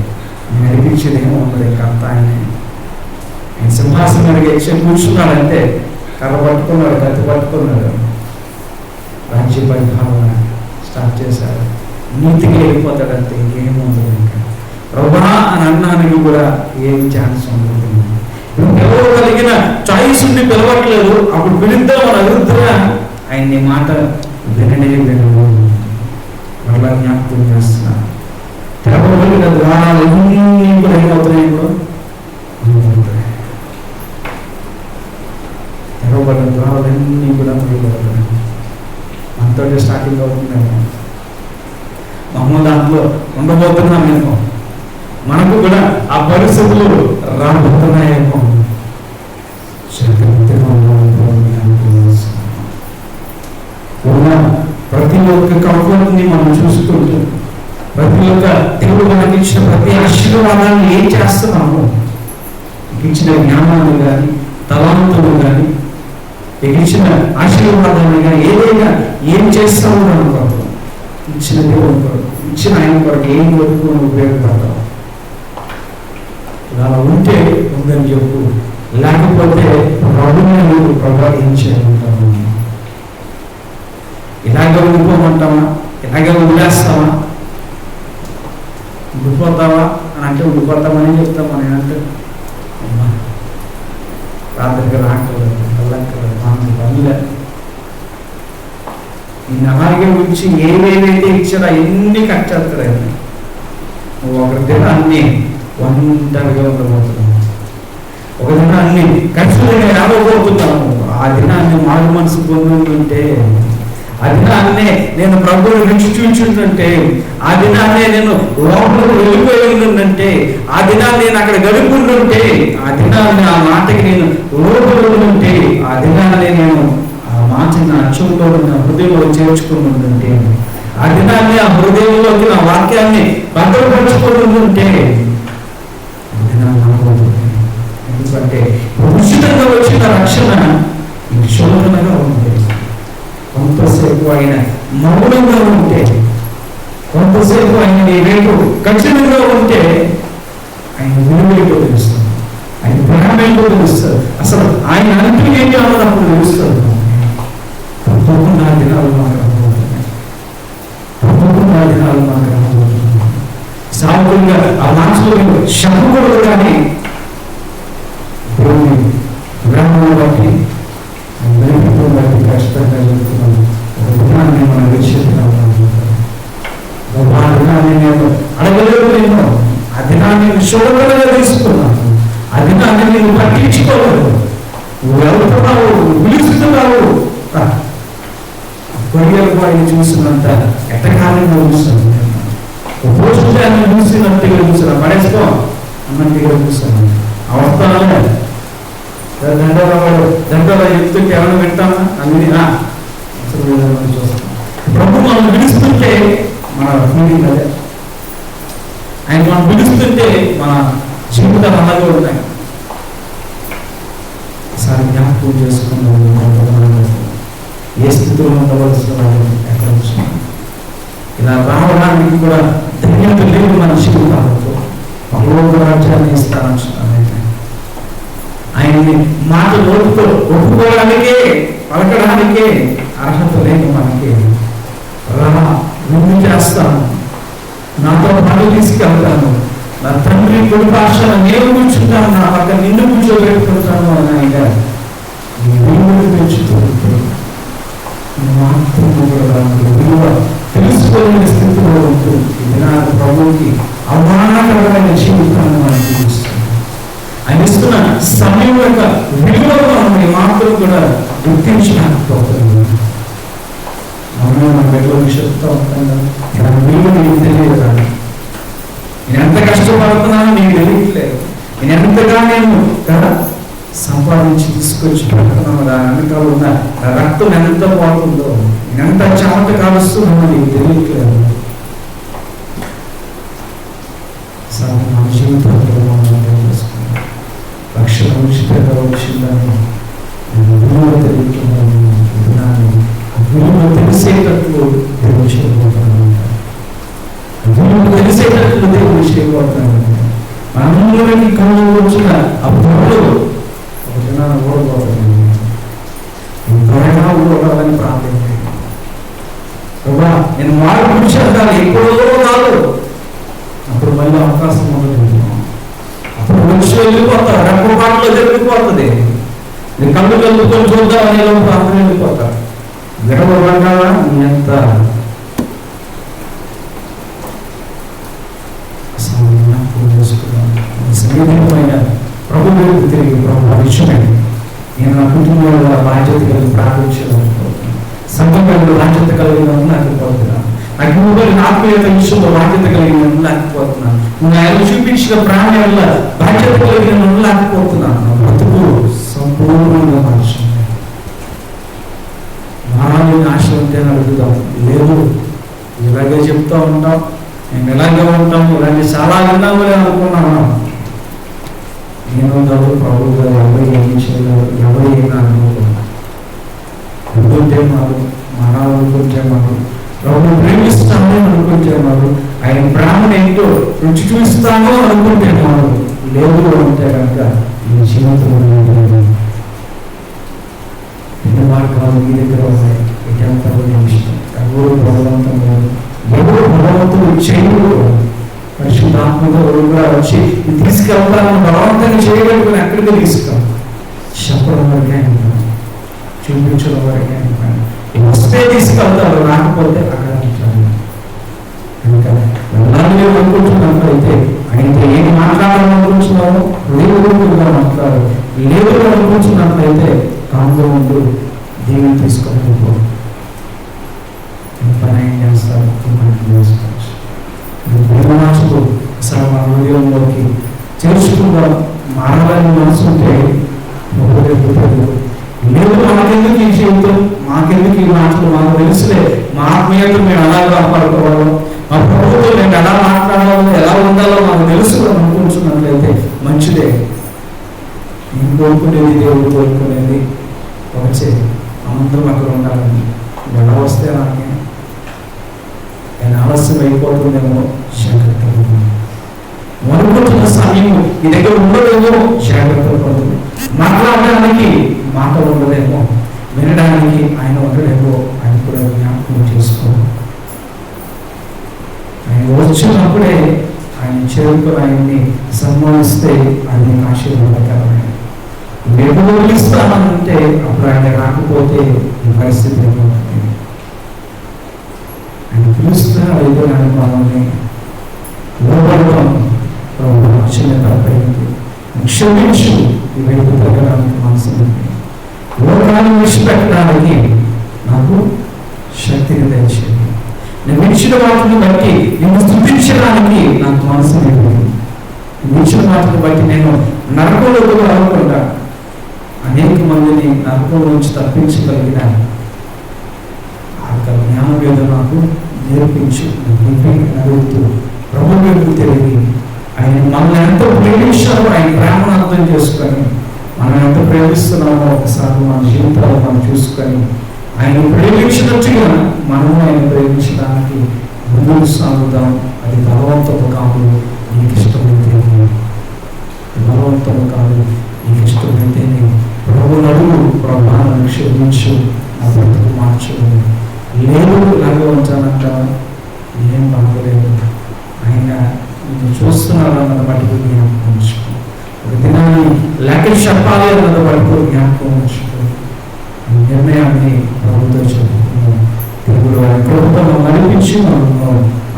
నేను అనిపించేది ఏమో ఉన్నది ఇంకంత ఆయన సింహాసనం మీద ఎక్కి కూర్చున్నాడంటే కర్ర పట్టుకున్నాడు, కత్తి పట్టుకున్నాడు, రాజ్య పరిపాలన స్టార్ట్ చేశాడు. నీతికి వెళ్ళిపోతాడంటే ఇంకేముండదు. ఇంకా ప్రభా అని అన్నానికి కూడా ఏం ఛాన్స్ ఉండదు. ఇప్పుడు పిలవగలిగిన చాయిస్ ఉండి పిలవట్లేదు, అప్పుడు పిలుద్దాం అని అడుగుతున్నా ఆయన మాట విననే వినవు. మళ్ళా జ్ఞాపకం చేస్తున్నా, తెరవగలిగిన ద్వారాలు ఎన్ని కూడా ఏమవుతున్నాయి, ఇప్పుడు తెరవబడిన ద్వారాలన్నీ కూడా మనతో స్టార్టింగ్ అవుతున్నాయి. మహమ్మద్ దాంట్లో మనకు కూడా ఆ పరిస్థితులు రాబోతున్నాయేమో. ప్రతి ఒక్క కంఫర్ట్ని మనం చూసుకుంటూ, ప్రతి ఒక్క దేవుడు మనకి ఇచ్చిన ప్రతి ఆశీర్వాదాన్ని ఏం చేస్తున్నాము, ఇచ్చిన జ్ఞానాలు కానీ, తలాంతులు కానీ, ఇచ్చిన ఆశీర్వాదాన్ని కానీ ఏదైనా ఏం చేస్తాము మనం కొరకు, ఇచ్చిన దేవుని కొరకు, ఇచ్చిన ఆయన కొరకు ఏం కొరకు ఉపయోగపడతాం. ఇలా ఉంటే ఉందని చెప్పు, లేకపోతే ప్రభువుని ప్రభావించేఉంటాము. ఇలాగే ఉండిపోమంటావా, ఇలాగే వదిలేస్తావా, ఉండిపోతావా అని అంటే ఉండిపోతామని చెప్తామా. నేనంటే అమ్మా రాత్రికి రాకలేదు, వెళ్ళక్కలేదు, మనం పనిలే నిన్ను అలాగే ఉంచి ఏవేవైతే ఇచ్చారో ఎన్ని కట్ చేస్తారండి. నువ్వు ఒక దినాన్ని ఒంటరిగా ఉండబోతున్నావు, ఒక దినాన్ని ఖచ్చితంగా రాబోతున్నావు. ఆ దినాన్ని మారు మనసు పొందుతుంటే, ఆ దినాన్నే నేను ప్రభువుని రుచి చూచుంటుంటే, ఆ దినాన్నే నేను లోపలికి వెళ్ళిపోయి ఉంటుందంటే, ఆ దినాన్ని నేను అక్కడ గడుపుంటుంటే, ఆ దినాన్ని ఆ మాటకి నేను లోపలి ఉంటుంటే, ఆ దినాన్ని నేను ఆ మాటని నా అచ్చులో నా హృదయంలో చేర్చుకుని ఉంటుంటే, ఆ దినాన్ని ఆ హృదయంలోకి నా వాక్యాన్ని భద్రపరచుకుంటుంటే, ఎందుకంటే ఉచితంగా వచ్చిన రక్షణ శోధనగా ఉంది. కొంతసేపు ఆయన మౌనంగా ఉంటే, కొంతసేపు ఆయన నీ వైపు ఖచ్చితంగా ఉంటే ఆయన విలువైపు తెలుస్తుంది, ఆయన ప్రేమేంటో తెలుస్తుంది, అసలు ఆయన అనుకుని ఏంటి అన్నప్పుడు తెలుస్తుంది. తప్పకుండా దినాలు మాకు రాబోతున్నాయి, తప్పకుండా దినాలు మాకు రాబోతున్నాయి. సామాన్యంగా ఆ మనసులో శబ్దములు కానీ గ్రామాన్ని బట్టి బట్టి ఖచ్చితంగా చెప్తున్నాను. ఒక దినాన్ని మనం నేను అడగలేదు, నేను ఆ దినాన్ని చూడగలగా తీసుకున్నాను, ఆ దినాన్ని నేను పట్టించుకోలేదు. నువ్వు వెళ్తున్నావు, పిలుస్తున్నావు, కొరియర్ బాయ్ని చూసినంత ఎట్టకాలంగా చూస్తాను, పోషకాన్ని చూసినట్టుగా చూసాను, పడేసుకో అన్నట్టుగా చూస్తాను. ఆ వస్తానే దండలో ఎత్తుకి ఎవరైనా పెట్టామా అన్ని చూస్తాం. ప్రభు మనం పిలుస్తుంటే మన ఫీలింగ్ అదే, ఆయన మనం పిలుస్తుంటే మన జీవితాలు అలాగే ఉంటాయి. ఒకసారి జ్ఞాపకం చేసుకున్నాం, ఏ స్థితిలో ఉండవలసిన వాళ్ళు ఎక్కడ వచ్చినాం. ఇలా రావడానికి కూడా ధన్యత లేదు మన జీవితాలతో. పరలోక రాజ్యాన్ని ఇస్తానంటున్నాను. ఆయన్ని మాట నోటితో ఒప్పుకోవడానికే, పలకడానికే అర్హత లేదు మనకి. రా, ముందు చేస్తాను, నాతో పాటు తీసుకెళ్తాను, నా తండ్రి కొడుకు భాషన నేను కూర్చుంటాను, నా పక్క నిన్ను కూర్చోబెట్టుకుంటాను అని ఆయన విలువలు పెంచుతుంటే విలువ తెలుసుకోలేని స్థితిలో ఉంటుంది. ఇది నా ప్రభువుకి అవమానకరమైన జీవితాన్ని మనం చూపిస్తాం. ఆయన ఇస్తున్న సమయం యొక్క విలువను మనం మాత్రం కూడా గుర్తించలేకపోతుంది. మన బిడ్డలకు చెప్తా ఉంటాను, ఇలా విలువ నీకు తెలియదు కానీ, నేను ఎంత కష్టపడుతున్నానో నీకు తెలియట్లేదు, నేను ఎంతగా నేను కదా సంపాదించి తీసుకొచ్చి పెడుతున్నాను, దాని వెనకాల ఉన్న రక్తం ఎంత పోతుందో, నేను ఎంత చెమట కాలుస్తున్నానో నీకు తెలియట్లేదు. మన జీవితంలో రక్షణ ఉచితంగా వచ్చిందని విలువ తెలియట్లేదు. విలువ తెలిసేటట్లు దేవుడు చేయబోతున్నాను, విలువ తెలిసేటట్లు దేవుడు చేయబోతున్నాను. అందరికీ కళ్ళు వచ్చిన అప్పుడు ఒక దినాన్ని ఓడిపోతున్నాను, త్వరగా ఓడాలని ప్రార్థించాను. ప్రభా నేను మార్పు చెందాలి, ఎప్పుడో కాదు, అప్పుడు మళ్ళీ అవకాశం ఉండదు. అప్పుడు వచ్చి వెళ్ళిపోతా, రెప్పపాట్లో జరిగిపోతుంది. నీ కళ్ళు కలుపుకొని చూద్దామని ప్రార్థన వెళ్ళిపోతా. విడవగా ఎంత సన్నిహితమైన ప్రభు వైపు తిరిగి, ప్రభు విషయమే నేను నా కుటుంబంలో బాధ్యత కలిగి ప్రార్థించలేకపోతున్నాను, సంఘంలో బాధ్యత కలిగి నాకు పోతున్నా, అగ్నిపల్లి ఆత్మీయత విషయంలో బాధ్యత కలిగి ఉండలేకపోతున్నాను. నువ్వు ఆయన చూపించిన ప్రాణం వల్ల బాధ్యత కలిగి ఉండలేకపోతున్నాను. నా బ్రతుకు సంపూర్ణంగా మార్చింది. మానవుని ఆశ ఉంటే అడుగుతాం, లేదు ఇలాగే చెప్తా ఉంటాం, మేము ఇలాగే ఉంటాం, ఇలాగే చాలా విన్నామని అనుకున్నాను. నేను కాదు ప్రభు గారు ఎవరు ఏమి చేయలేరు, ఎవరు ఏమి అనుకోలేదు. అనుకుంటే మారు, మానవులు అనుకుంటే మారు, ప్రభు ప్రేమిస్తామో అనుకుంటే మారు, ఆయన ప్రాణం ఏంటో రుచి చూస్తామో అనుకుంటే మారు, లేదు అంటే కనుక ఈ జీవితంలో ఎన్ని మార్గాలు మీ దగ్గర ఉన్నాయి. ఇటంతా ఇష్టం ఎవరు బలవంతం లేదు, ఎవరు బలవంతులు చేయరు. పరిశుద్ధాత్మగా వచ్చి తీసుకెళ్తానని బలవంతంగా చేయగలుగుని ఎక్కడికి తీసుకెళ్తాం. చెప్పడం వరకే ఉంటాను, చూపించడం వరకే ఉంటాను. వస్తే తీసుకెళ్తారు, రాకపోతే అక్కడ ఉంటాను. కనుక వెళ్ళాలని అనుకుంటున్నట్లయితే ఆయనతో ఏది మాట్లాడాలనుకుంటున్నామో హృదయపూర్వకంగా మాట్లాడు. లేదు అనుకుంటున్నట్లయితే కాంగ్రెస్ ముందు దేవుని తీసుకోకపో పని ఏం చేస్తారు చేసుకోవచ్చు. మనసుకు అసలు మా హృదయంలోకి చేర్చుకుందా మారాలని మనసు ఉంటే లేదు మనకెందుకు ఈ జీవితం, మాకెందుకు ఈ మాటలు, మాకు తెలుసులే మా ఆత్మీయత మేము ఎలా కాపాడుకోవాలో, మా ప్రభుత్వం మేము ఎలా మాట్లాడాలో, ఎలా ఉండాలో మాకు తెలుసు అనుకుంటున్నట్లయితే మంచిదే. నేను కోరుకునేది దేవుడు కోరుకునేది ఒకటే, అందరం అక్కడ ఉండాలని. ఎలా వస్తే నాకే నేను ఆలస్యం అయిపోతుందేమో జాగ్రత్త అనుకుంటున్న సమయం మీ దగ్గర ఉండదేమో జాగ్రత్త పడదు. మాట్లాడడానికి మాట ఉండదేమో, వినడానికి ఆయన ఉండడేమో ఆయన కూడా జ్ఞాపకం చేసుకోవాలి. ఆయన వచ్చినప్పుడే ఆయన చేరుకుని ఆయన్ని సన్మానిస్తే ఆయన ఆశీర్వాదకరమైన నిర్మూలిస్తానంటే అప్పుడు ఆయన రాకపోతే ఈ పరిస్థితి ఏమవుతుంది. ఆయన పిలుస్తే అయితే ఆయన మనల్ని లోపడతాం. తప్పైంది, క్షమించు, ఇవైపు తగ్గడానికి మనసు లోకాన్ని విడిచిపెట్టడానికి నాకు శక్తిని తెచ్చింది. నేను ఇచ్చిన వాటిని బట్టి నిన్ను స్తుతించడానికి నాకు మనసు లేదు. ఇచ్చిన వాటిని బట్టి నేను నరకంలోకి వెళ్ళకుండా అనేక మందిని నరకం నుంచి తప్పించగలిగిన ఆ జ్ఞానం ఏదో నాకు నేర్పించు. అడుగుతూ ప్రభు వైపు తిరిగి ఆయన మనల్ని ఎంతో ప్రేమించాలో ఆయన ప్రేమను అర్థం చేసుకొని మనం ఎంత ప్రేమిస్తున్నామో ఒకసారి మన జీవితాలు మనం చూసుకొని ఆయన ప్రేమించినట్టుగా మనము ఆయన ప్రేమించడానికి ముందుకు సాగుదాం. అది బలవంతము కాదు, నీకు ఇష్టమైతే బలవంతము కాదు, నీకు ఇష్టమైతే ప్రభు నడుగు, ప్రభావాన్ని క్షమించు, నా బ్రతుకు మార్చు. లేదు ఇలాగే ఉంటానంట, ఏం బాగలేదు, ఆయన నేను చూస్తున్నాను అన్నది పట్టుకు జ్ఞాపకం ఉంచుకో. ఒక దినాన్ని లెక్క చెప్పాలి అన్నది పట్టుకు జ్ఞాపకం ఉంచుకో. నిర్ణయాన్ని ప్రభుత్వం చెప్పుకున్నాం. దేవుడు ఆయన ప్రభుత్వం నడిపించి మనము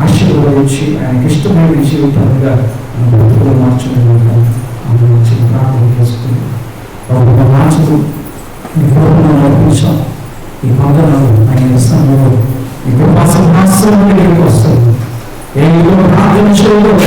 ఆశీర్వదించి ఆయనకి ఇష్టమైన జీవితంగా మన బ్రతుకులు మార్చుకుంటాం. అందులో వచ్చిన ప్రార్థన చేసుకుని ప్రభుత్వం మార్చుతూ ఈ ప్రభుత్వం నడిపించాం. ఈ పండుగలు ఆయన సమయంలో ఈ కృపాసంహాసం దగ్గరికి వస్తుంది. ఏ ప్రార్థన చేయడం